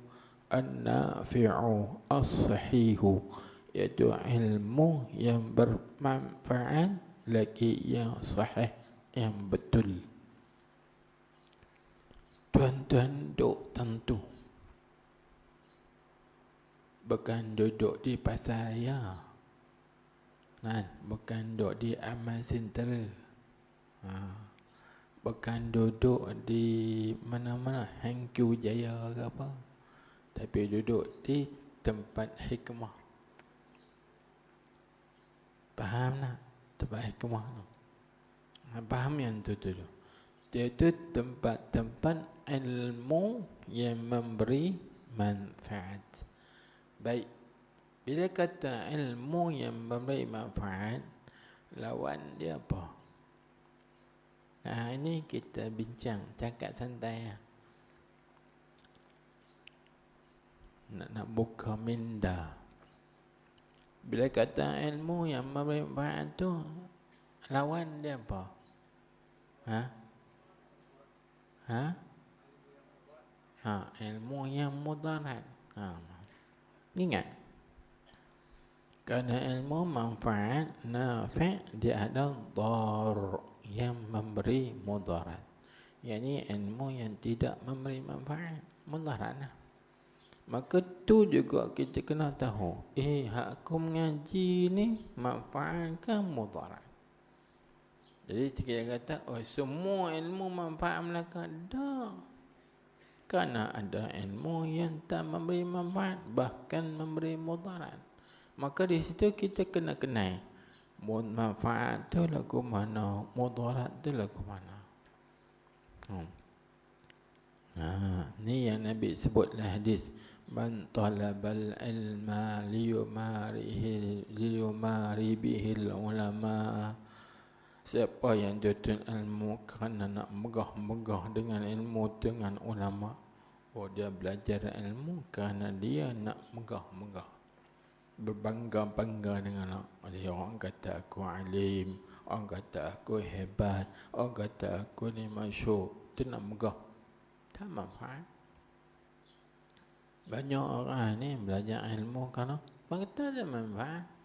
an-nafi'u as-sahihu, iaitu ilmu yang bermanfaat lagi yang sahih, yang betul. Tuan-tuan duk tentu, bukan duduk di pasar raya, bukan duduk di amal center, bukan duduk di mana-mana Hangkiu Jaya ke apa, tapi duduk di tempat hikmah. Faham tak? Tempat hikmah tu. Faham yang tu dulu. Iaitu tempat-tempat ilmu yang memberi manfaat. Baik, bila kata ilmu yang memberi manfaat, Lawan dia apa? Ini kita bincang, cakap santai lah. Nak buka minda. Bila kata ilmu yang memberi manfaat tu, lawan dia apa? Ilmu yang mudarat. Ingat, kerana ilmu manfaat nafi' dia ada dar yang memberi mudarat. Yang ilmu yang tidak memberi manfaat, mudarat lah. Maka tu juga kita kena tahu, hak aku mengaji ni manfaat ke mudarat? Jadi kita kata, semua ilmu manfaat Melaka. Tak. Kerana ada ilmu yang tak memberi manfaat, bahkan memberi mudarat. Maka di situ kita kena kenal manfaat tu lagu mana, mudarat tu lagu mana. Ni yang Nabi sebutlah hadis, man talabal ilma liyumari bihil ulama. Siapa yang tuntut ilmu kerana nak megah-megah dengan ilmu dengan ulama, dia belajar ilmu kerana dia nak megah-megah, berbangga-bangga dengan dia. Orang kata aku alim, orang kata aku hebat, orang kata aku ni masyhur. Itu nak megah, tak manfaat. Banyak orang ni belajar ilmu kerana tak ada manfaat.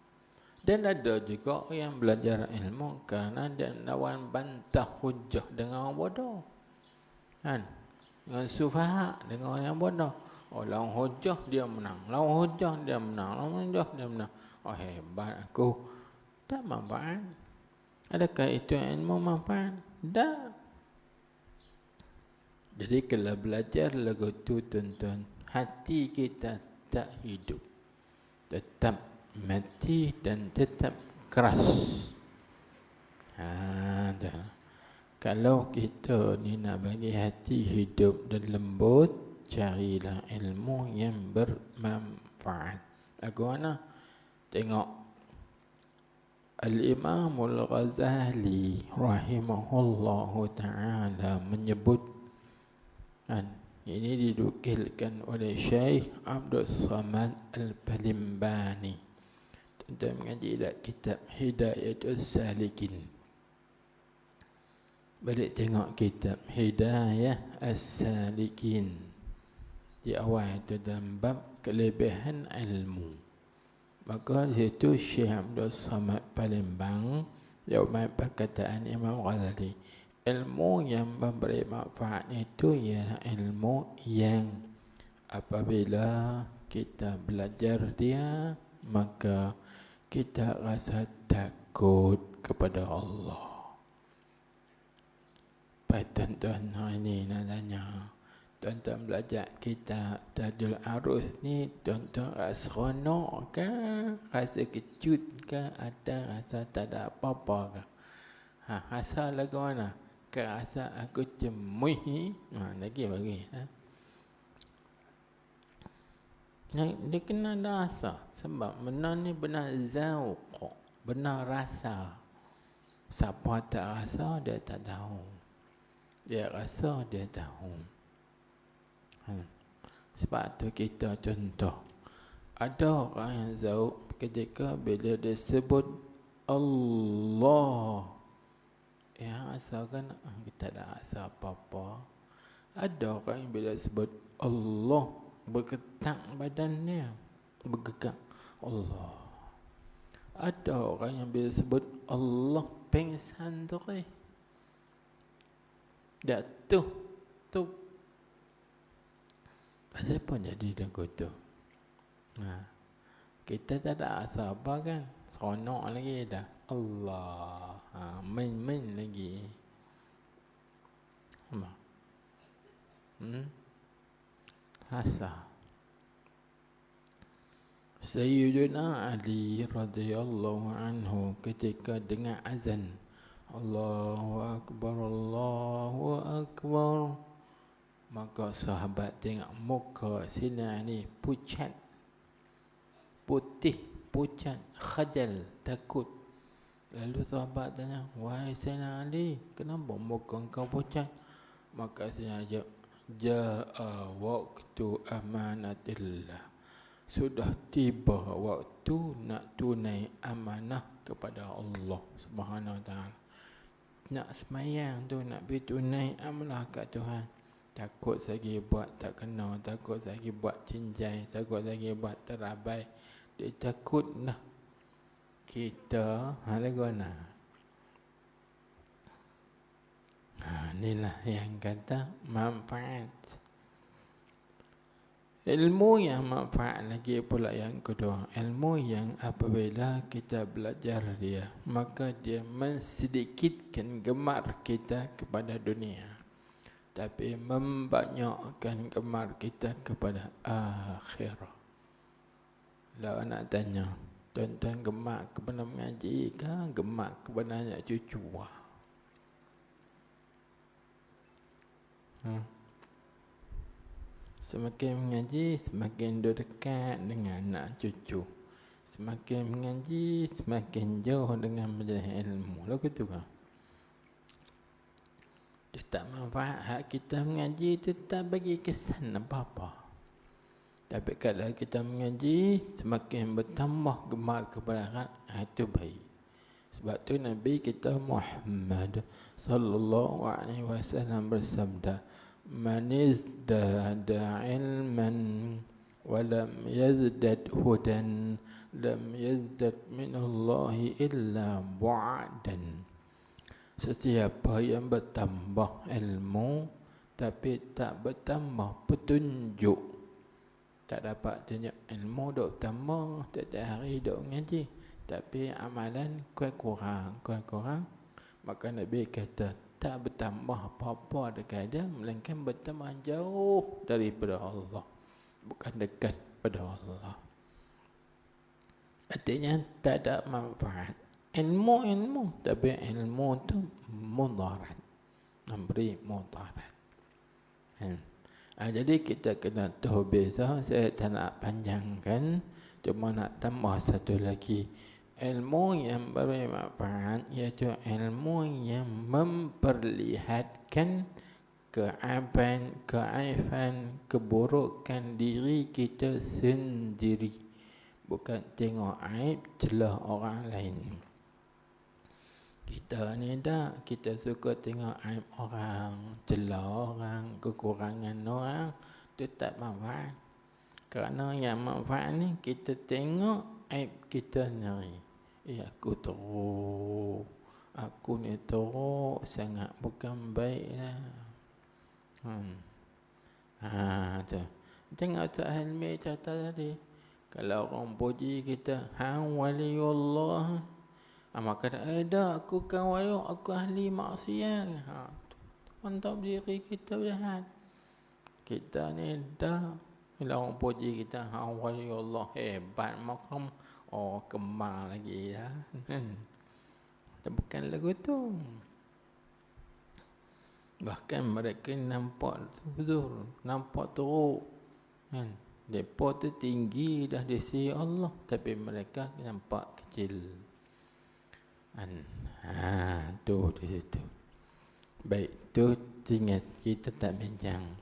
Dan ada juga yang belajar ilmu kerana dia lawan bantah hujah dengan orang bodoh. Dengan sufaha, dengan orang yang bodoh. Lawan hujah dia menang, lawan hujah dia menang, lawan hujah dia menang. Hebat aku. Tak manfaat. Adakah itu ilmu manfaat? Tak. Jadi kalau belajar lagu tu tuan-tuan, hati kita tak hidup, tetap mati dan tetap keras. Kalau kita ni nak bagi hati hidup dan lembut, carilah ilmu yang bermanfaat. Lagu mana? Tengok Al-Imam Al-Ghazali rahimahullahu ta'ala menyebut, ini didukilkan oleh Syekh Abdul Samad Al-Palimbani. Tuan mengaji kitab Hidayatul Salikin. Balik tengok kitab Hidayah As-Salikin. Di awal itu dalam bab kelebihan ilmu. Maka di situ Syekh Abdul Samad Palembang jawab perkataan Imam Ghazali. Ilmu yang memberi manfaat itu ialah ilmu yang apabila kita belajar dia, maka kita rasa takut kepada Allah. Tuan-tuan hari ni nak tanya, tuan-tuan belajar kitab Tadul Arus ni, tuan-tuan rasa seronok ke, rasa kecut ke, atau rasa tak ada apa-apa ke? Rasa lagu mana? Ke rasa aku cemuih? Lagi bagi. Dia kena ada rasa. Sebab benar ni benar zauq, benar rasa. Siapa tak rasa, dia tak tahu. Dia rasa, dia tahu. Sebab tu kita contoh, ada orang yang zauq ketika bila dia sebut Allah, rasa kan kita tak rasa apa-apa. Ada orang yang bila sebut Allah, bergetar badannya, bergerak Allah. Ada orang yang bila sebut Allah pengsan tu jatuh tu. Pasal pun jadi lagu tu. Kita tak ada rasa apa kan, seronok lagi dah Allah. Main-main lagi. Rasa. Sayyidina Ali radhiyallahu anhu ketika dengar azan Allahu Akbar, Allahu Akbar, maka sahabat tengok muka Sayyidina Ali pucat, putih, pucat, khajal, takut. Lalu sahabat tanya, wahai Sayyidina Ali, kenapa muka kau pucat? Maka Sayyidina jawab, ja'a waktu amanatillah. Sudah tiba waktu nak tunai amanah kepada Allah Subhanahu Wa Taala. Nak semayang tu, nak pergi tunai amanah kat Tuhan. Takut lagi buat tak kena, takut lagi buat cincai, takut lagi buat terabai. Dia takut lah kita halagona. Inilah yang kata manfaat. Ilmu yang manfaat lagi pula yang kedua. Ilmu yang apabila kita belajar dia, maka dia mensedikitkan gemar kita kepada dunia, tapi membanyakkan gemar kita kepada akhirat. Kalau nak tanya, tuan-tuan gemar kepada mengaji ke gemar kepada anak cucu? Semakin mengaji, semakin dekat dengan anak cucu. Semakin mengaji, semakin jauh dengan majlis ilmu. Lagu tu kan? Dia tak manfaat hak kita mengaji itu, tak bagi kesan apa-apa. Tapi kalau kita mengaji, semakin bertambah gemar kepada hak, itu baik. Sebab tu Nabi kita Muhammad sallallahu alaihi wasallam bersabda, man izdada ilman wa lam yazdad hudan lam yazdad minallahi illa bu'dan. Sesiapa yang bertambah ilmu tapi tak bertambah petunjuk, tak dapat tunjuk ilmu, duk tambah setiap hari duk ngaji, tapi amalan kurang, maka Nabi kata tak bertambah apa-apa dekat dia, melainkan bertambah jauh daripada Allah, bukan dekat pada Allah. Artinya tak ada manfaat ilmu, tapi ilmu tu mudarat, memberi mudarat. Jadi kita kena tahu beza. Saya tak nak panjangkan, cuma nak tambah satu lagi. Ilmu yang bermanfaat iaitu ilmu yang memperlihatkan keaiban, keburukan diri kita sendiri, bukan tengok aib celah orang lain. Kita ni dah, kita suka tengok aib orang, celah orang, kekurangan orang. Itu tak manfaat. Kerana yang manfaat ni kita tengok aib kita sendiri. Aku teruk, aku ni teruk sangat, bukan baik lah. Tu. Tengok Ustaz Helmi cerita tadi, kalau orang puji kita, waliullah, maka ada aku kan wali, aku ahli maksiat. Mantap diri kita lihat. Kita ni dah, bila orang puji kita, waliullah, hebat makam. Oh, kembang lagi ya. Bukan lagu tu. Bahkan mereka nampak huzur, nampak teruk. Mereka tu tinggi dah di sisi Allah, tapi mereka nampak kecil. Tu di situ. Baik, tu tinggal kita tak bincang.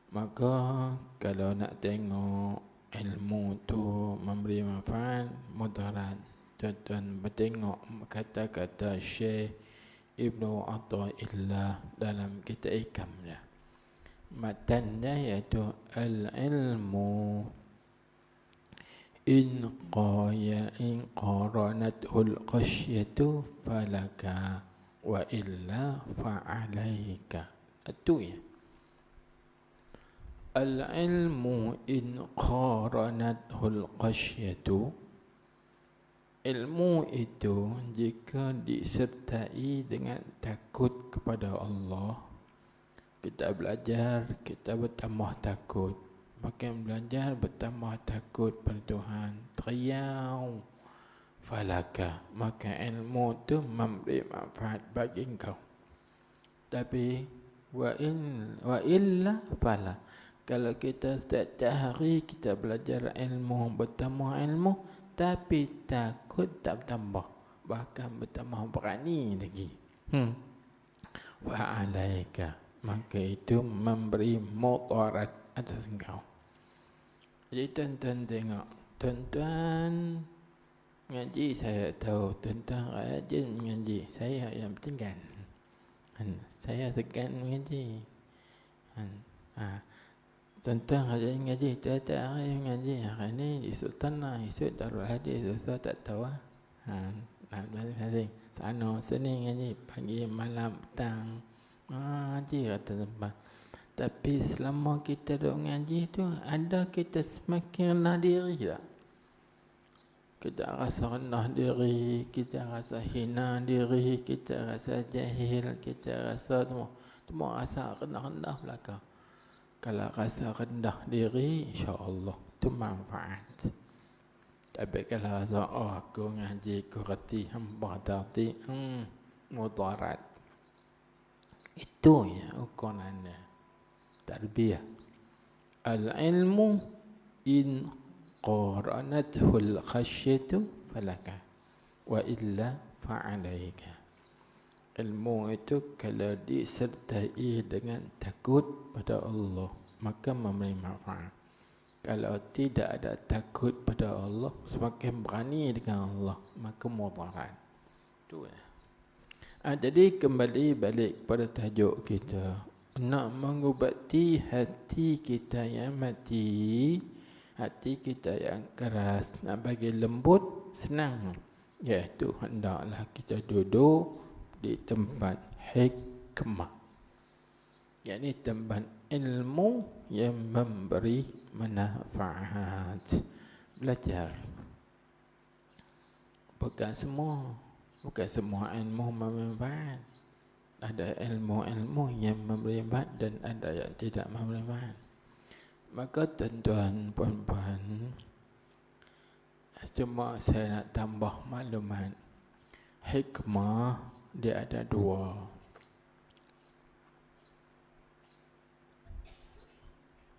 Maka kalau nak tengok ilmu tu memberi manfaat, mudarat, tuan-tuan bertengok kata-kata Syekh Ibnu Athaillah dalam kitab Hikam dia. Matannya iaitu al-ilmu in qaranathul khasyatu falaka wa illa fa'alaika. Itu ya. Al-ilmu in qaranathul khasyatu, ilmu itu jika disertai dengan takut kepada Allah, kita belajar, kita bertambah takut. Makin belajar, bertambah takut pada Tuhan. Triyau falaka, maka ilmu itu memberi manfaat bagi engkau. Tapi wa illa fala, kalau kita setiap hari kita belajar ilmu, bertambah ilmu, tapi takut tak bertambah, bahkan bertambah berani lagi. Fa'alaika, maka itu memberi mudarat atas engkau. Jadi tuan-tuan tengok, tuan-tuan mengaji saya tahu, tuan-tuan rajin mengaji, saya yang bertinggal. Saya segan mengaji. Tuan-tuan rajin mengaji, tiap-tiap hari mengaji. Hari ni di Sultanah, esok Darul Hadis, Ustaz tak tahu lah. Masing-masing. Sana, sini mengaji, pagi, malam, petang. Ngaji kata tempat. Tapi selama kita duduk mengaji tu, ada kita semakin rendah diri tak? Kita rasa rendah diri, kita rasa hina diri, kita rasa jahil, kita rasa semua rasa rendah-rendah belakang. Kalau rasa rendah diri, insya-Allah itu manfaat. Tapi kalau rasa aku ngaji, aku reti, hamba terti, mudarat. Itu ya ukurannya. Tarbiyah. Al-ilmu in qaranathu al-khasyyatu falaka wa illa fa'alaika. Ilmu itu kalau disertai dengan takut pada Allah, maka memberi manfaat. Kalau tidak ada takut pada Allah, semakin berani dengan Allah, maka mudarat. Itu ya. Jadi kembali balik pada tajuk kita, nak mengubati hati kita yang mati, hati kita yang keras, nak bagi lembut, senang. Iaitu hendaklah kita duduk di tempat hikmah, yakni tempat ilmu yang memberi manfaat. Belajar. Bukan semua ilmu bermanfaat. Ada ilmu-ilmu yang memberi manfaat dan ada yang tidak memberi manfaat. Maka tuan-tuan, puan-puan, cuma saya nak tambah maklumat. Hikmah dia ada dua.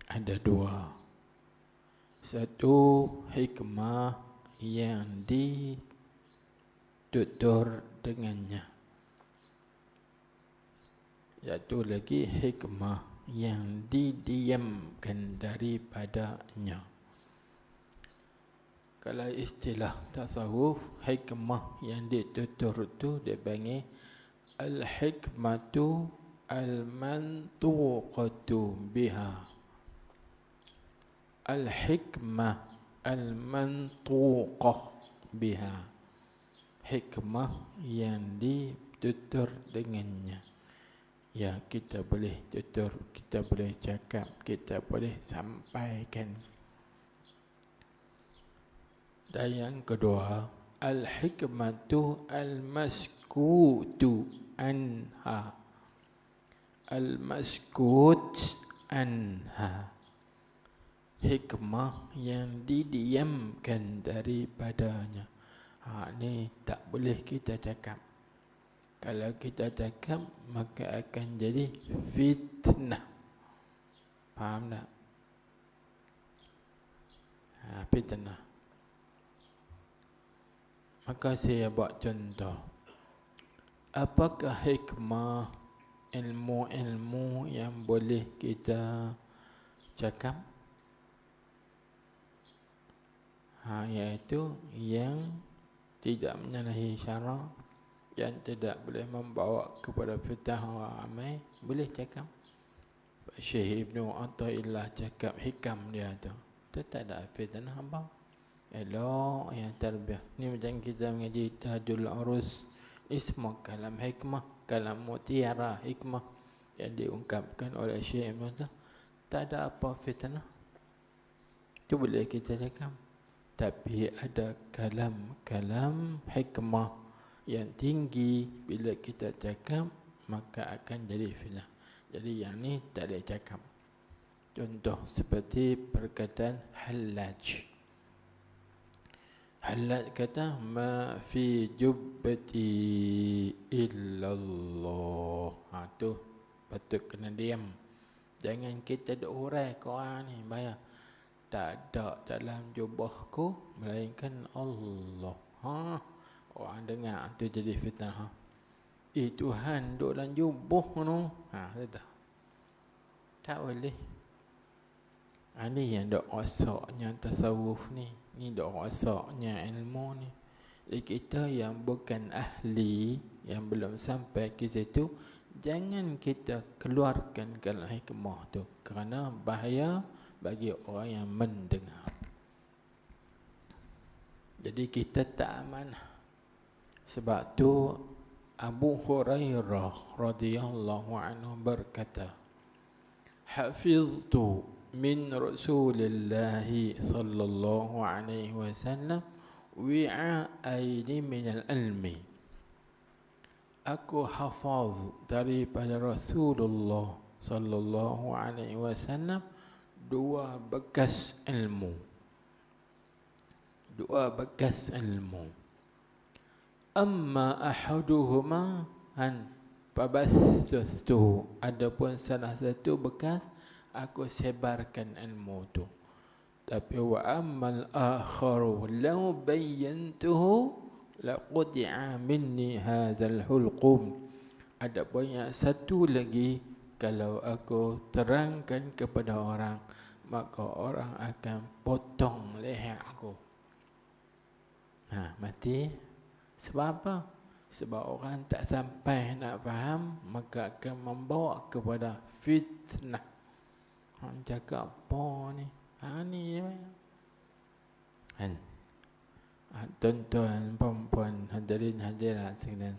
Ada dua. Satu, hikmah yang ditutur dengannya. Satu lagi, hikmah yang didiamkan daripadanya. Kalau istilah tasawuf, hikmah yang ditutur itu dia panggil al-hikmatu al-mantuqatu biha. Al-hikmah al-mantuqah biha. Hikmah yang ditutur dengannya. Ya, kita boleh tutur, kita boleh cakap, kita boleh sampaikan. Dan yang kedua, al-hikmatu al-maskutu anha. Al-maskut anha. Hikmah yang didiamkan daripadanya. Ni tak boleh kita cakap. Kalau kita cakap, maka akan jadi fitnah. Faham tak? Fitnah. Maka saya buat contoh. Apakah hikmah ilmu-ilmu yang boleh kita cakap? Iaitu yang tidak menyalahi syarak, yang tidak boleh membawa kepada fitnah orang ramai, boleh cakap. Syekh Ibnu Athaillah cakap hikam dia tu. Itu tak ada fitnah apa. Elok yang tarbiyah. Ni macam kita mengaji Tahajul Urus. Ini semua kalam hikmah, kalam mutiara hikmah yang diungkapkan oleh Syekh Ibnu Athaillah. Tak ada apa fitnah. Itu boleh kita cakap. Tapi ada kalam-kalam hikmah yang tinggi, bila kita cakap maka akan jadi fitnah. Jadi yang ni tak boleh cakap. Contoh seperti perkataan Hallaj. Hallaj kata ma fi jubbati illallah. Tu patut kena diam. Jangan kita duk urai Quran ni, bahaya. Tak ada dalam jubahku melainkan Allah. orang dengar tu jadi fitnah. Tuhan duduk dalam jubuh tu. Tak boleh. Ini yang dok rosaknya tasawuf ni. Ni dok rosaknya ilmu ni. Jadi kita yang bukan ahli, yang belum sampai ke situ, jangan kita keluarkan kalam hikmah tu, kerana bahaya bagi orang yang mendengar. Jadi kita tak amanah. Sebab tu Abu Hurairah radhiyallahu anhu berkata, "Hafiztu min Rasulillah sallallahu alaihi wasallam wi'aini min al-ilmi." Aku hafaz daripada Rasulullah sallallahu alaihi wasallam dua bekas ilmu. Dua bekas ilmu. Amma ahaduhuma fabastu. Adapun salah satu bekas, aku sebarkan ilmu tu. Tapi wa ammal akharu law bayyantuhu laqudi'a minni hadzal hulqum. Adapun yang satu lagi, kalau aku terangkan kepada orang, maka orang akan potong leher aku. Mati. Sebab apa? Sebab orang tak sampai nak faham, maka akan membawa kepada fitnah. Orang cakap apa ni? Ni je. Kan? Tuan-tuan, puan-puan, hadirin hadirat sekalian,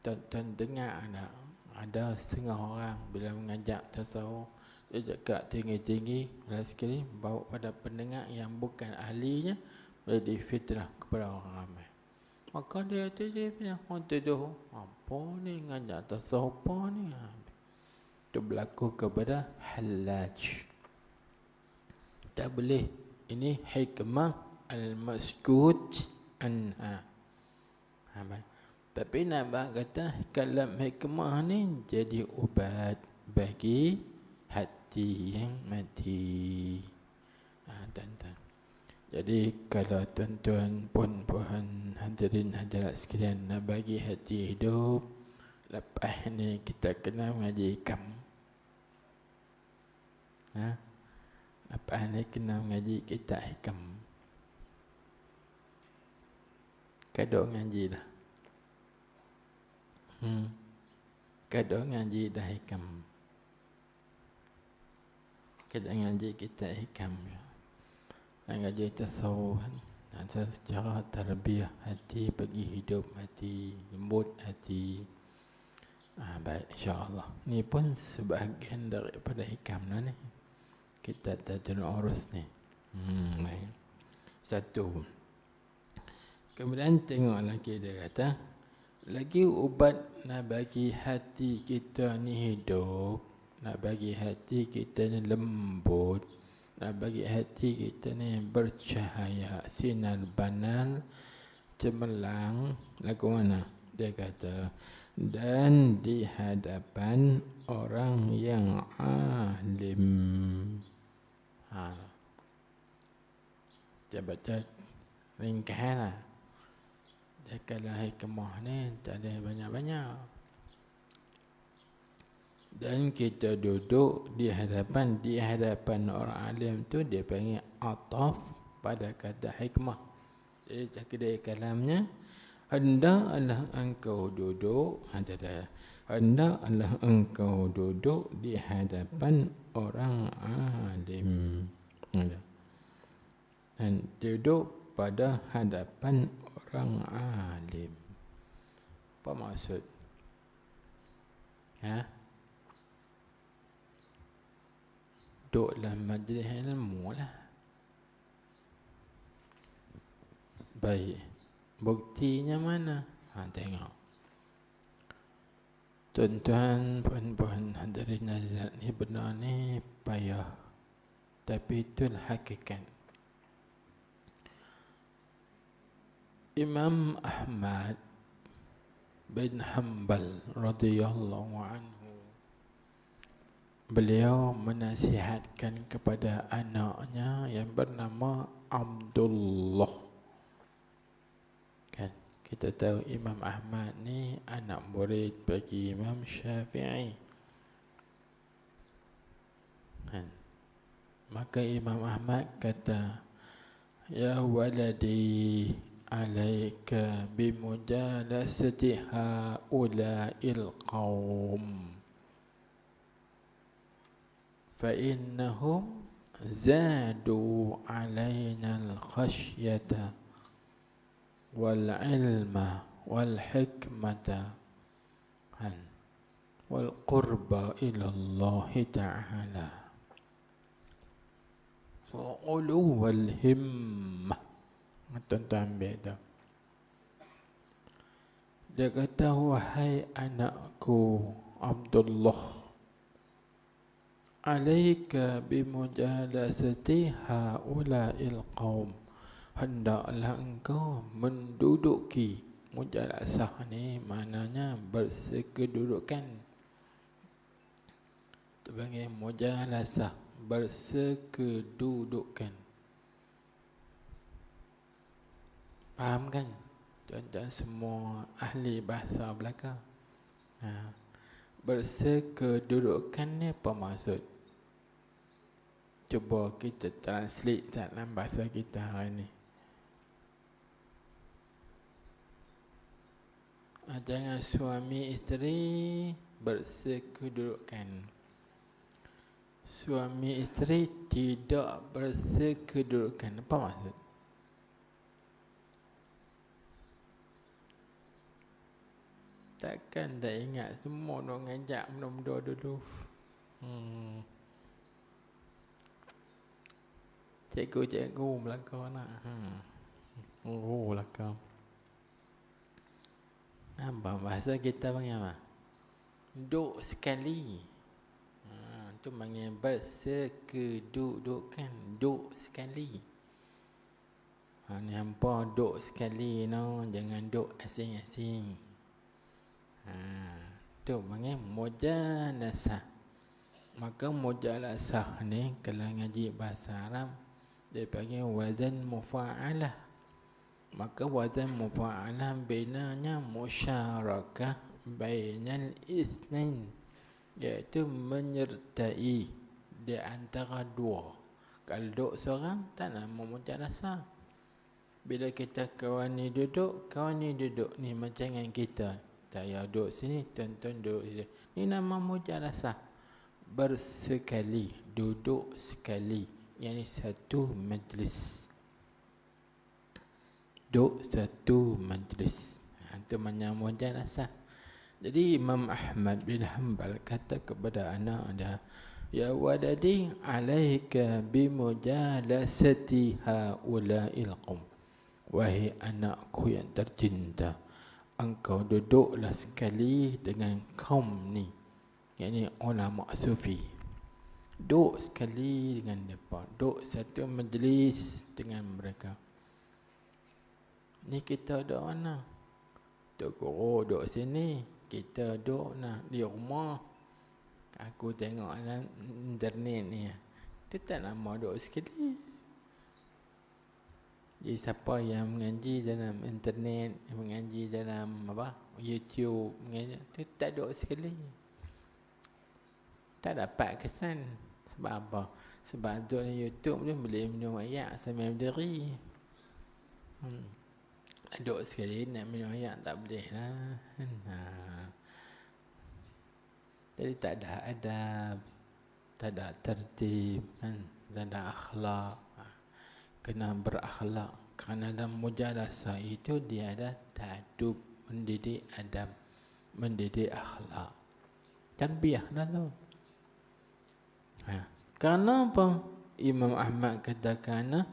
tuan-tuan dengar tak? Ada setengah orang bila mengajak tasawuf, dia cakap tinggi-tinggi, last sekali bawa pada pendengar yang bukan ahlinya, jadi fitnah kepada orang ramai. Maka dia tu je orang tuduh, apa ni ngajak tasawuf apa ni? Itu berlaku kepada Hallaj. Tak boleh. Ini hikmah al-maskut anha. Tapi Nabi kata kalam hikmah ni jadi ubat bagi hati yang mati. Tuan-tuan. Jadi kalau tuan-tuan, puan-puan, hadirin hadirat sekalian nak bagi hati hidup, lepas ni kita kena mengaji hikam. Lepas ni kena mengaji kitab hikam. Kadang ngaji dah. Kadang ngaji dah hikam. Kadang ngaji kitab hikam. Ngaji tasawuf, secara tarbiyah hati, bagi hidup hati, lembut hati. Baik, insyaAllah. Ni pun sebahagian daripada hikam lah ni. Kita Tajul Urus ni. Baik. Satu. Kemudian tengok lagi dia kata, lagi ubat nak bagi hati kita ni hidup, nak bagi hati kita ni lembut, nak bagi hati kita ni bercahaya, sinar banar, cemerlang. Lagu mana? Dia kata, dan di hadapan orang yang alim. Dia baca ringkasan lah. Dia kata hikmah ni tak ada banyak-banyak. Dan kita duduk di hadapan orang alim tu, dia panggil ataf pada kata hikmah. Jadi cakap kalamnya, hendaklah engkau duduk, hendaklah engkau duduk di hadapan orang alim. Dan duduk pada hadapan orang alim. Apa maksud? Duduk dalam majlis ilmu lah. Baik. Buktinya mana? Tengok. Tuan-tuan, puan-puan, hadirin hadirat ni benar ni payah. Tapi itulah hakikat. Imam Ahmad bin Hanbal radhiyallahu anhu, beliau menasihatkan kepada anaknya yang bernama Abdullah. Kan? Kita tahu Imam Ahmad ni anak murid bagi Imam Syafi'i. Kan? Maka Imam Ahmad kata, Ya waladi alaika bimujalasati haula'il qawm fa innahum zadu alaina al-khashyata wal ilma wal hikmata wal qurba ila Allah ta'ala wa uluwal himmah. Tuan-tuan ambil tu. Dia kata, wahai anakku Abdullah, alaika bimujalasati haula'il qaum, hendaklah engkau menduduki. Mujalasah ni maknanya bersekedudukan. Itu panggil mujalasah, bersekedudukan. Faham kan? Tuan-tuan semua ahli bahasa belaka. Bersekedudukan ni apa maksud? Cuba kita translate dalam bahasa kita hari ni. Jangan suami isteri bersekedudukan. Suami isteri tidak bersekedudukan. Apa maksud? Takkan tak ingat semua nak ngajak benda-benda dulu. Cikgu belakang nak. Belakang. Apa bahasa kita panggil apa? Duk sekali. Itu panggil bersekedudukan. Duk sekali. Ni hampa duk sekali no, jangan duk asing-asing. Tu panggil mujalasah. Maka mujalasah ni kalau ngaji bahasa Arab dia panggil wazan mufa'alah. Maka wazan mufa'alah binanya musyarakah bainal itsnain, iaitu menyertai di antara dua. Kalau duduk seorang tak nama mujalasah. Bila kita kawan ni duduk ni macam dengan kita. Saya duduk sini, tuan-tuan duduk sini. Ini nama mujalasah. Bersekali, duduk sekali. Yang satu majlis. Duduk satu majlis. Itu namanya mujalasah. Jadi Imam Ahmad bin Hanbal kata kepada anak dia, Ya waladi alaika bimujalasati haula'il qawm. Wahai anakku yang tercinta, engkau duduklah sekali dengan kaum ni, yakni ulama sufi. Duduk sekali dengan mereka, duduk satu majlis dengan mereka. Ni kita duduk mana? Tok Guru duduk sini, kita duduk di rumah. Aku tengok dalam internet ni, itu tak nama duduk sekali. Jadi siapa yang mengaji dalam internet, mengaji dalam YouTube, mengaji, itu tak duduk sekali. Tak dapat kesan. Sebab apa? Sebab duduk dalam YouTube dia boleh minum ayat sambil berdiri. Duduk sekali nak minum ayat tak boleh lah. Jadi tak ada adab, tak ada tertib, tak ada akhlak. Kena berakhlak. Kerana dalam mujalasah itu dia ada ta'adub, mendidik adab, mendidik akhlak. Tarbiyah dah tu. Kerana apa? Imam Ahmad katakan,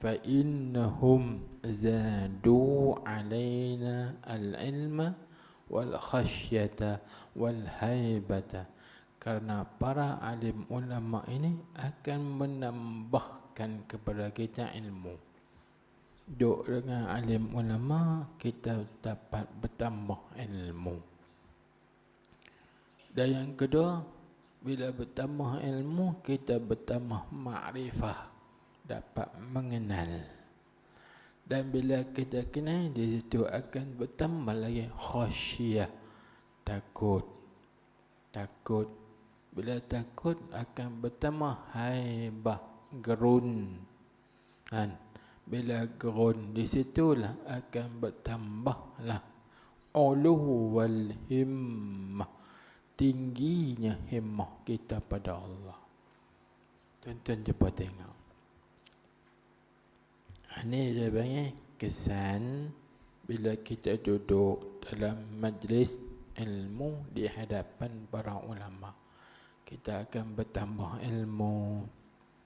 fa innahum zadu alaina al-ilma wal khasyata wal haibata. Karena para alim ulama ini akan menambahkan kepada kita ilmu. Duduk dengan alim ulama, kita dapat bertambah ilmu. Dan yang kedua, bila bertambah ilmu, kita bertambah ma'rifah, dapat mengenal. Dan bila kita kenal, di situ akan bertambah lagi khasyiyah, takut. Takut. Bila takut akan bertambah haibah, gerun. Kan? Bila gerun, di situlah akan bertambahlah uluhu wal himmah, tingginya himmah kita pada Allah. Tuan-tuan cuba tengok. Ini dia panggil kesan bila kita duduk dalam majlis ilmu di hadapan para ulama. Kita akan bertambah ilmu,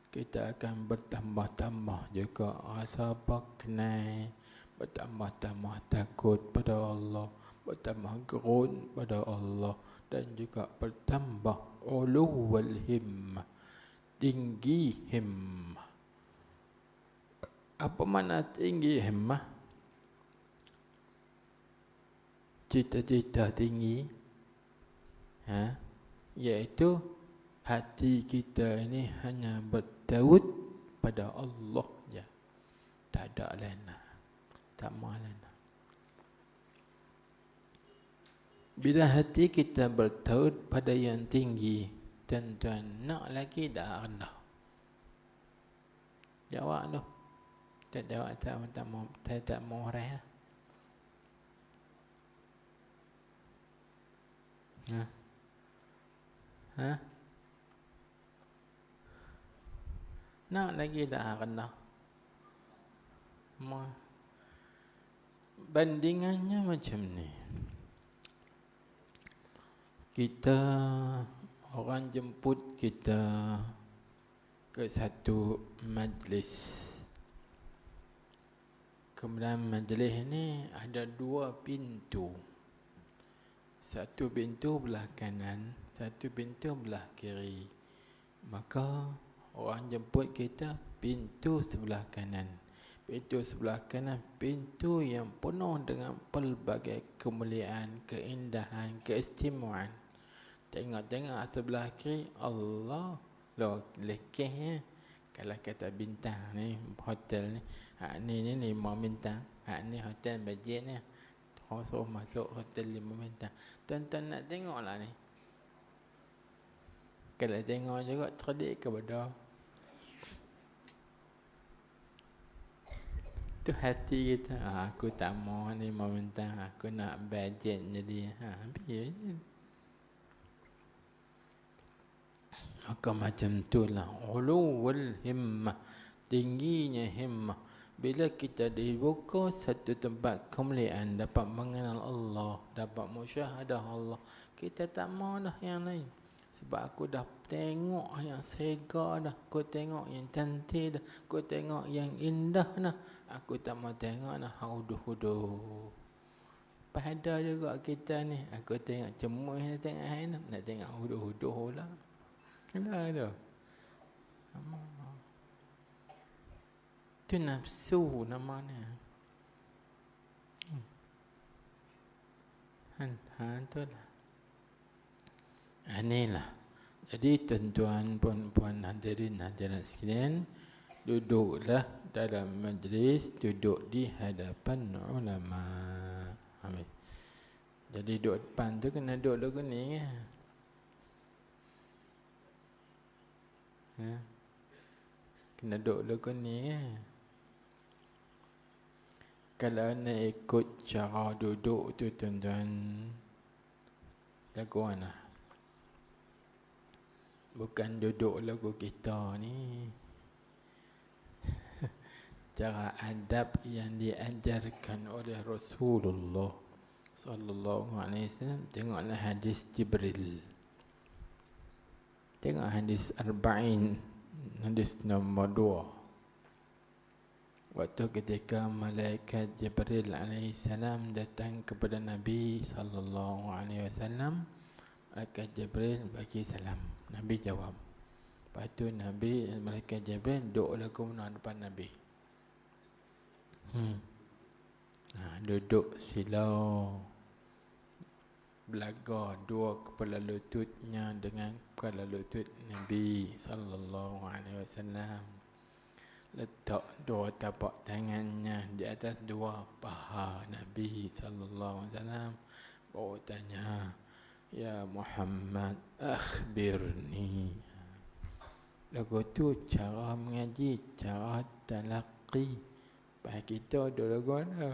kita akan bertambah-tambah juga rasa kenal, bertambah-tambah takut pada Allah, bertambah gerun pada Allah, dan juga bertambah ulu wal himmah, tinggi himmah. Apa makna tinggi himmah? Cita-cita tinggi, iaitu hati kita ini hanya bertaut pada Allah je, tak ada lain, tak mau lain. Bila hati kita bertaut pada yang tinggi, tuan-tuan nak lagi dah rendah? Jawab tu. Tak jawab, tak mau orang. Nak lagi dah rendah? Bandingannya macam ni. Kita, orang jemput kita ke satu majlis. Kemudian majlis ni ada 2 pintu. Satu pintu belah kanan, satu pintu belah kiri. Maka orang jemput kita pintu sebelah kanan. Pintu sebelah kanan, pintu yang penuh dengan pelbagai kemuliaan, keindahan, keistimewaan. Tengok-tengok sebelah kiri, Allah, lekehnya. Kalau kata bintang ni, hotel ni, ni 5 bintang, ni hotel bajet ni, suruh masuk hotel 5 bintang. Tuan-tuan nak tengok lah ni. Kalau tengok juga terdik ke bodoh. Tu hati kita, aku tak mau ni 5 bintang, aku nak bajet jadi, biar je. Maka macam itulah ulul himmah, tingginya himmah. Bila kita dibuka satu tempat kemuliaan, dapat mengenal Allah, dapat musyahadah Allah, kita tak mau dah yang lain. Sebab aku dah tengok yang sega dah, aku tengok yang cantik dah, aku tengok yang indah dah, aku tak mau tengok dah huduh-huduh. Pada juga kita ni, aku tengok cemuh nak tengok hai nak tengok huduh-huduh lah. Itulah tu. Itu nafsu namanya. Itulah. Inilah. Jadi tuan-tuan, puan-puan, hadirin sekalian, duduklah dalam majlis, duduk di hadapan ulama. Amin. Jadi duduk depan tu kena duduk lagu ni ya. Kena duduk lagu ni ya. Kalau nak ikut cara duduk tu tuan-tuan, lagu mana? Bukan duduk lagu kita ni. Cara adab yang diajarkan oleh Rasulullah sallallahu alaihi wasallam. Tengoklah hadis Jibril. Tengok hadis Arba'in, hadis nombor 2. Waktu ketika malaikat Jibril alaihissalam datang kepada Nabi sallallahu alaihi wasallam, malaikat Jibril bagi salam. Nabi jawab. Lepas tu malaikat Jibril duduklah ke mana depan Nabi. Duduk silau, belaga dua kepala lututnya dengan kepala lutut Nabi sallallahu alaihi wasallam. letak dua tapak tangannya di atas dua paha Nabi sallallahu alaihi wasallam. Baru tanya, "Ya Muhammad, akhbirni." Lagu tu cara mengaji, cara talaqi. Baik kita ada lagu mana?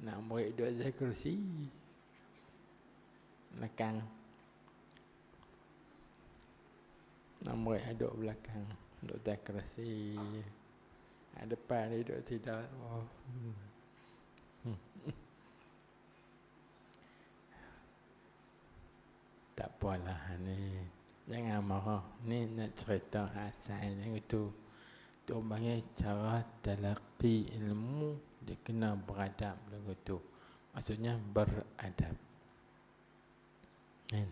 Nak murid duduk atas kursi. Belakang. Nak murid duduk belakang. Duduk atas kursi. Depan ni duduk tidak. Oh. Tak apalah ni. Jangan marah. Ni nak cerita asal yang itu. Tu panggil cara talaqi ilmu. Dia kena beradab lagu tu. Maksudnya beradab. Kan?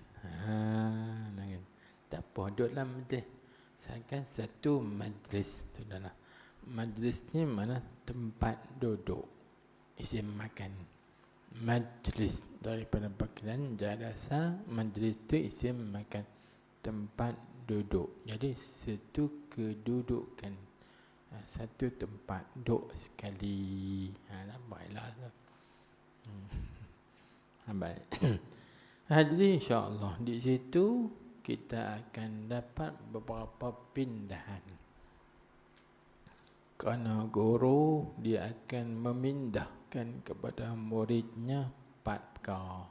Tak apa. Duduk dalam majlis. Seakan satu majlis. Sudahlah. Majlis ni mana? Tempat duduk. Isim makan. Majlis daripada panggilan jalasa, majlis tu isim makan, tempat duduk. Jadi satu kedudukan, satu tempat duduk sekali. Baiklah. Baik. Jadi insya-Allah di situ kita akan dapat beberapa pindahan. Kerana guru dia akan memindahkan kepada muridnya 4 perkara.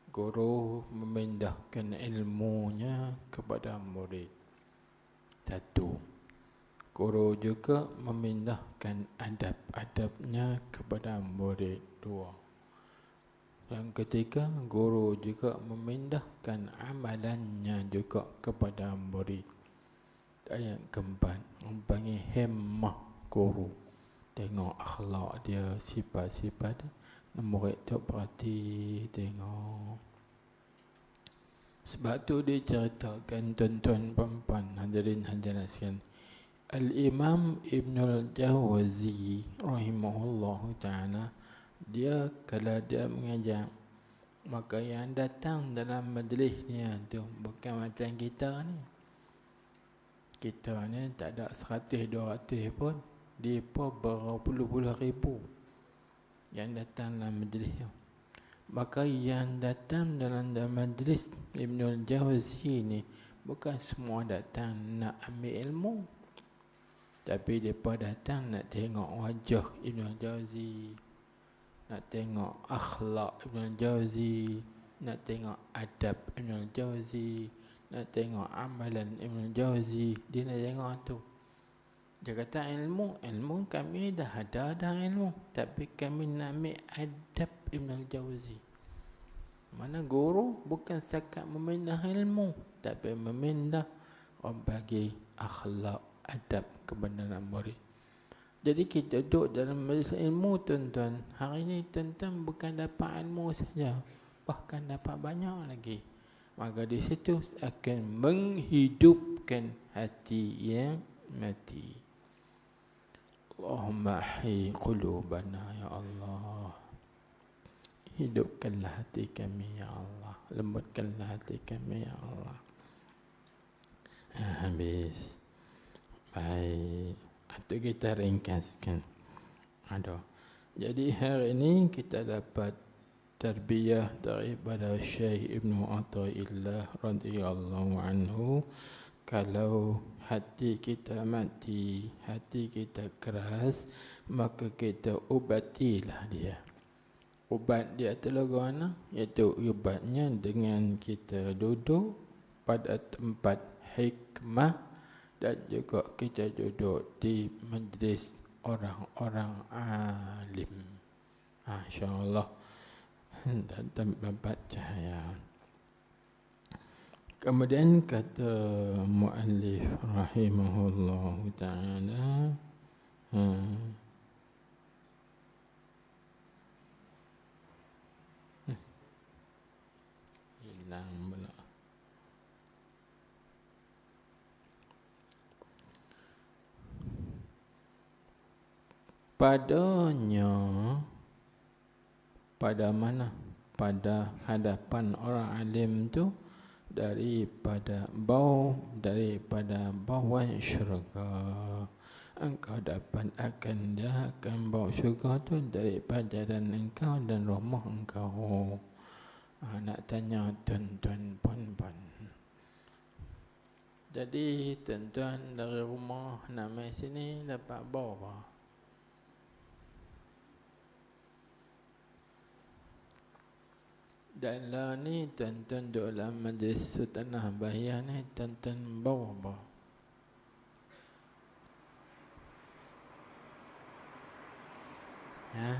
Guru memindahkan ilmunya kepada murid. 1. Guru juga memindahkan adab-adabnya kepada murid. 2. Yang ketiga, guru juga memindahkan amalannya juga kepada murid. Dan yang keempat, panggil himmah guru. Tengok akhlak dia, sifat-sifat dia. Murid tu berhati tengok. Sebab tu dia ceritakan tuan-tuan puan-puan hadirin hadirat sekalian. Al-Imam Ibnul Jawzi rahimahullahu ta'ala, dia kalau dia mengajar, maka yang datang dalam majlis ni tu bukan macam kita ni. Kita ni tak ada 100-200 pun. Dia pun berpuluh-puluh ribu yang datang dalam majlis tu. Maka yang datang dalam majlis Ibnul Jawzi ni bukan semua datang nak ambil ilmu, tapi mereka datang nak tengok wajah Ibnul Jawzi, nak tengok akhlak Ibnul Jawzi, nak tengok adab Ibnul Jawzi, nak tengok amalan Ibnul Jawzi. Dia nak tengok tu. Dia kata ilmu kami dah ada ilmu, tapi kami nak ambil adab Ibnul Jawzi. Mana guru bukan sekat memindah ilmu, tapi memindah bagi akhlak, adab kepada murid. Jadi kita duduk dalam majlis ilmu tuan-tuan. Hari ini tuan-tuan bukan dapat ilmu saja, bahkan dapat banyak lagi. Maka di situ akan menghidupkan hati yang mati. Allahumma ahyi qulubana ya Allah. Hidupkanlah hati kami ya Allah. Lembutkanlah hati kami ya Allah. Habis. Baik. Itu kita ringkaskan. Jadi hari ini kita dapat tarbiyah daripada Syekh Ibnu Athaillah radhiyallahu anhu. Kalau hati kita mati, hati kita keras, maka kita ubatilah dia. Ubat dia adalah mana? Iaitu ubatnya dengan kita duduk pada tempat hikmah dan juga kita duduk di majlis orang-orang alim. InsyaAllah. Dan tempat cahaya. Kemudian kata muallif rahimahullah ta'ala, hilang pula. Padanya, pada mana? Pada hadapan orang alim tu, daripada bauan syurga. Engkau dapat akan bau syurga tu daripada dan engkau dan rumah engkau. Nak tanya tuan-tuan puan-puan. Jadi tuan-tuan dari rumah nak mai sini dapat bau apa? Dan lah ni tuan-tuan dalam majlis Sultanah Bahiyah ni tuan-tuan bau apa? Ha?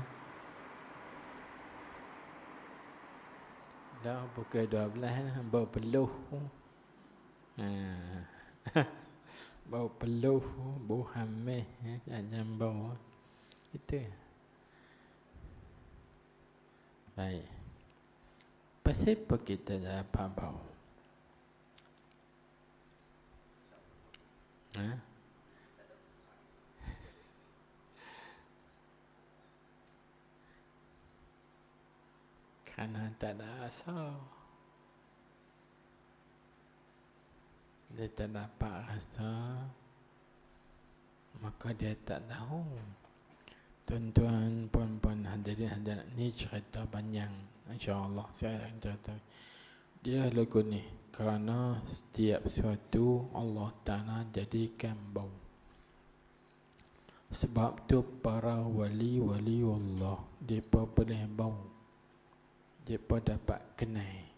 Dah pukul 12 lah, bau peluh. Ha. Bau peluh, bau hamil, jangan bau. Itu. Baik. Pasal apa kita dapat bau? Ha? Kerana tak ada rasa. Dia tak dapat rasa, maka dia tak tahu. Tuan-tuan, puan-puan, hadirin-hadirat, ni cerita panjang. InsyaAllah saya akan cerita. Dia lagu ni, kerana setiap sesuatu Allah Ta'ala jadikan bau. Sebab tu para wali-wali Allah, mereka boleh bau. Mereka dapat kenal.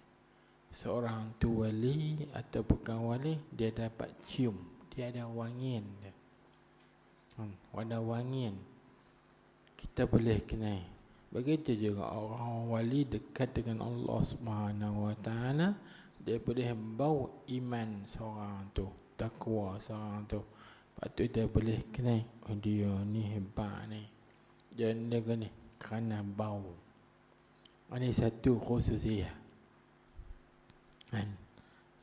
Seorang tu wali atau bukan wali, dia dapat cium. Dia ada wangian dia. Ada wangian. Kita boleh kenal. Begitu juga orang wali dekat dengan Allah Subhanahu Wa Taala, dia boleh bau iman seorang tu, takwa seorang tu. Lepas tu dia boleh kenal, oh dia ni hebat ni. Dia ni kerana bau. Ini satu khususiyah.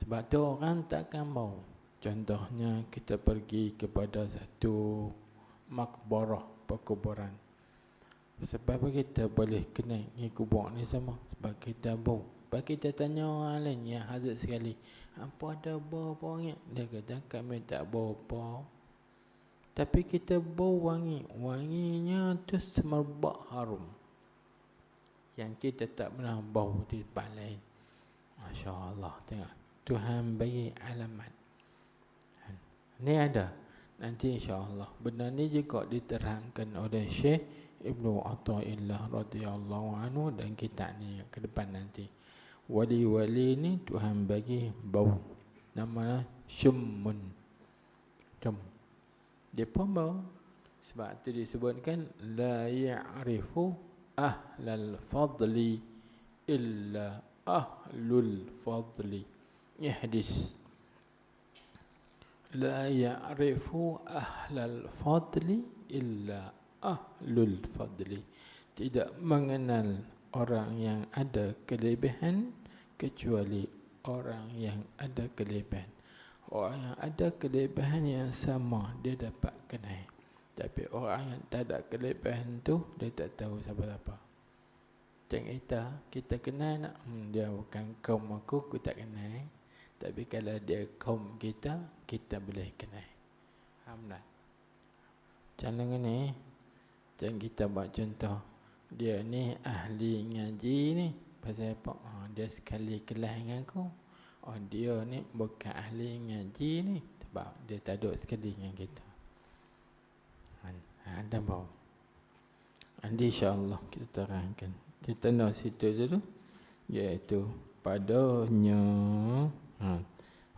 Sebab tu orang takkan bau. Contohnya kita pergi kepada satu makbarah, perkuburan. Sebab kita boleh kenal ni kubur ni sama. Sebab kita bau. Sebab kita tanya orang lain yang hazard sekali, apa ada bau apa wangi? Dia kata kami tak bau apa. Tapi kita bau wangi. Wanginya tu semerbak harum. Yang kita tak pernah bau di tempat lain. Masya Allah, tengok. Tuhan bagi alamat. Ni ada. Nanti insya-Allah. Benda ni juga diterangkan oleh Syekh Ibnu Athaillah radhiyallahu anhu dan kitab ni ke depan nanti. Wali-wali ni Tuhan bagi bau. Nama Syummun. Dia pun bau. Sebab tu disebutkan la ya'rifu ahlal fadli illa ahlul fadli. Ini hadis. La ya'rifu ahlal fadli illa ahlul fadli. Tidak mengenal orang yang ada kelebihan kecuali orang yang ada kelebihan. Orang yang ada kelebihan yang sama dia dapat kenal. Tapi orang yang tak ada kelebihan tu dia tak tahu siapa-siapa. Macam kita kenal nak, dia bukan kaum aku tak kenal. Tapi kalau dia kaum kita boleh kenal. Faham tak? Macam ni, macam kita buat contoh. Dia ni ahli ngaji ni. Pasal apa? Dia sekali kelas dengan aku. Oh dia ni bukan ahli ngaji ni. Sebab dia tak duduk sekali dengan kita. Ada bau. Nanti insyaAllah kita terangkan. Kita nak situ dulu. Iaitu padanya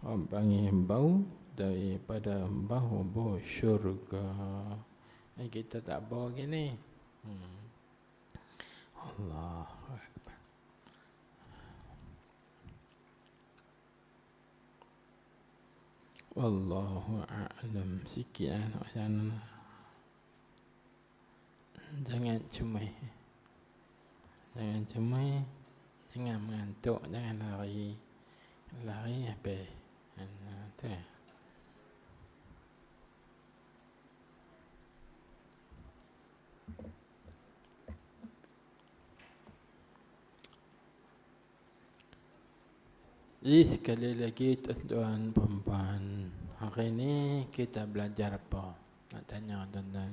orang panggil bau daripada bau syurga. Ni kita tak bau gini. Allahu Akbar. Wallahu a'lam. Sikit macam jangan cemai. Jangan cemai. Jangan mengantuk. Jangan lari. Lari habis. Tu ya. Jadi sekali lagi tuan-tuan perempuan, hari ini kita belajar apa? Nak tanya tuan-tuan.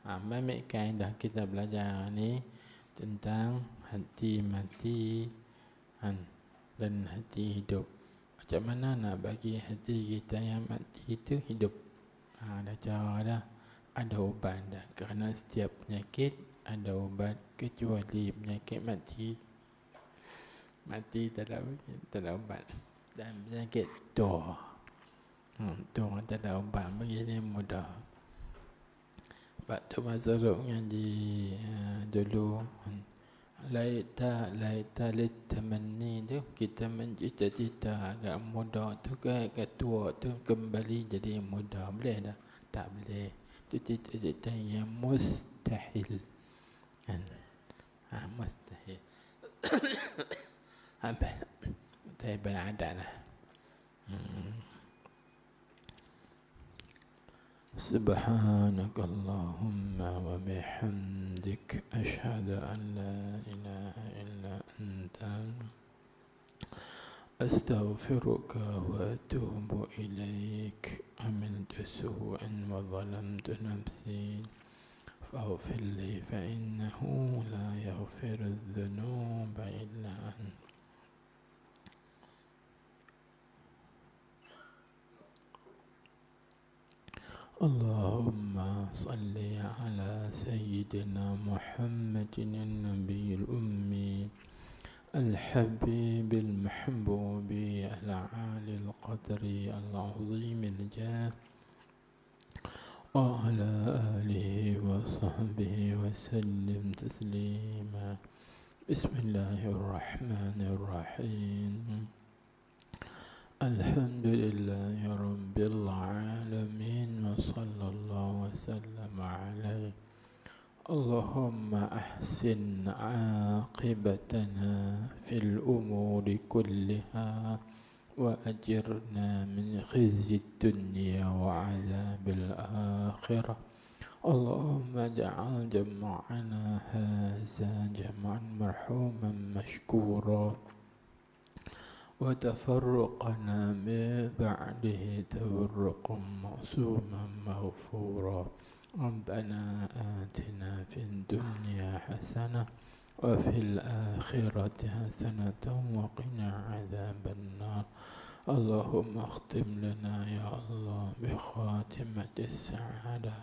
Ambil kaedah kita belajar ni tentang hati mati dan hati hidup. Macam mana nak bagi hati kita yang mati itu hidup? Ada cara dah. Ada ubat dah. Kerana setiap penyakit ada ubat kecuali penyakit mati. Mati tak ada ubat. Dan penyakit tua. Tua tak ada ubat. Begini mudah. Waktu masa Ruk ngaji dulu, laita litamanni tu, kita mencita-cita agak muda tu ke tua tu kembali jadi muda. Boleh dah? Tak boleh. Itu cita-cita yang mustahil. Mustahil. Mustahil berada lah. سبحانك اللهم وبحمدك أشهد أن لا إله إلا أنت أستغفرك وأتوب إليك عملت سوءا وظلمت نفسي فاغفر لي فإنه لا يغفر الذنوب إلا أنت اللهم صل على سيدنا محمد النبي الأمي الحبيب المحبوب العالي القدر العظيم الجاه وعلى آله وصحبه وسلم تسليما. بسم الله الرحمن الرحيم. الحمد لله رب العالمين وصلى الله وسلم عليه. اللهم أحسن عاقبتنا في الأمور كلها وأجرنا من خزي الدنيا وعذاب الآخرة. اللهم اجعل جمعنا هذا جمعا مرحوما مشكورا وتفرقنا من بعده تفرقا معصوما مغفورا. ربنا آتنا في الدنيا حسنة وفي الآخرة حسنة وقنا عذاب النار. اللهم اختم لنا يا الله بخاتمة السعادة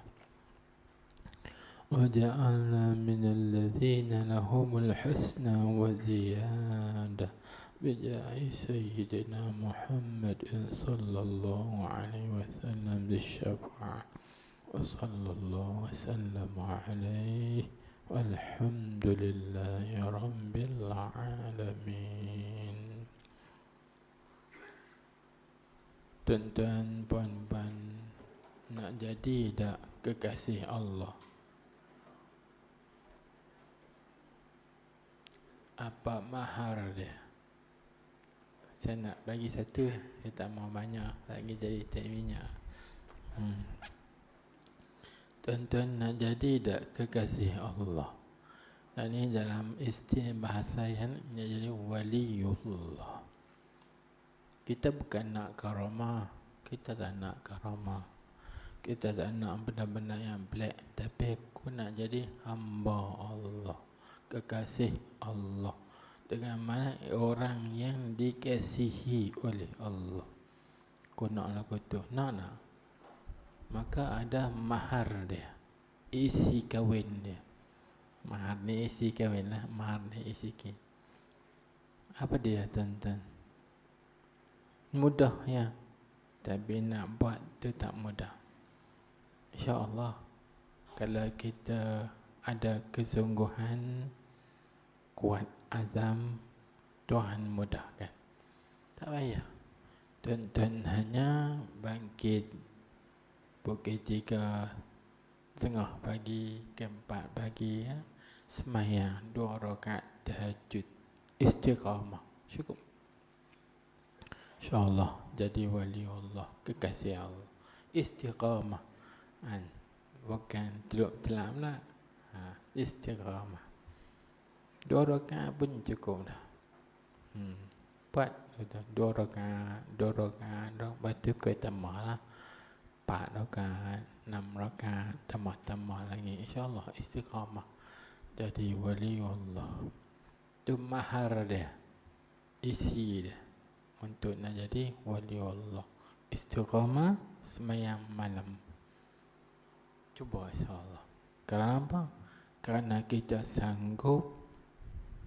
وجعلنا من الذين لهم الحسنى وزيادة بجاه سيدنا محمد صلى الله عليه وسلم بالشفاعة وصلى الله وسلم عليه والحمد لله رب العالمين. Tuan-tuan, puan-puan, nak jadi tak kekasih Allah? Apa mahar dia? Saya nak bagi satu, saya tak mau banyak lagi jadi tak minyak. Tuan-tuan, nak jadi tak kekasih Allah? Dan ini dalam istilah bahasa yang jadi waliullah. Kita bukan nak karamah, kita tak nak karamah, kita tak nak benda-benda yang black, tapi aku nak jadi hamba Allah, kekasih Allah. Dengan mana orang yang dikasihi oleh Allah. Aku nak lagu tu, nak. Maka ada mahar dia, isi kahwin dia. Mahar ni isi kahwin lah, mahar ni isi kahwin. Apa dia tuan-tuan? Mudah ya, tapi nak buat tu tak mudah. InsyaAllah kalau kita ada kesungguhan, kuat azam, Tuhan mudahkan. Tak payah. Tuan-tuan hanya bangkit pukul 3:30 pagi ke 4 pagi ya, sembahyang 2 rakaat tahajud, istiqamah, cukup. InsyaAllah jadi wali Allah, kekasih Allah. Istiqamah, bukan teluk telam lah. istiqamah. 2 rakaat pun cukup dah. Buat 2 rakaat, 2 rakaat, lepas tu kau tambah lah 4 rakaat, 6 rakaat, tambah lagi. InsyaAllah istiqamah jadi wali Allah. Itu mahar dia, isi dia untuk nak jadi wali Allah. Istiqamah semayang malam. Cuba insyaAllah. Kenapa? Kerana kita sanggup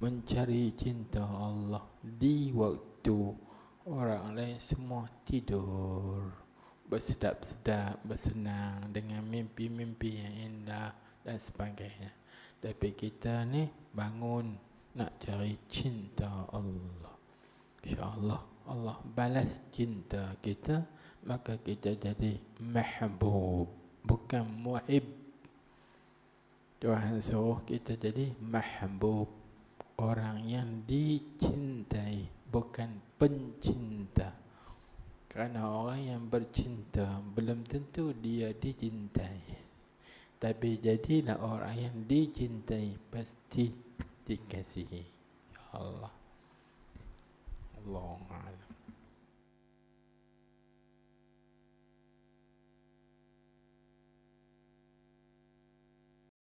mencari cinta Allah di waktu orang lain semua tidur, bersedap-sedap, bersenang dengan mimpi-mimpi yang indah dan sebagainya. Tapi kita ni bangun nak cari cinta Allah. InsyaAllah Allah balas cinta kita, maka kita jadi mahbub, bukan muhib. Tuhan suruh kita jadi mahbub, orang yang dicintai, bukan pencinta. Kerana orang yang bercinta belum tentu dia dicintai. Tapi jadilah orang yang dicintai, pasti dikasihi. Ya Allah. Allahu a'lam.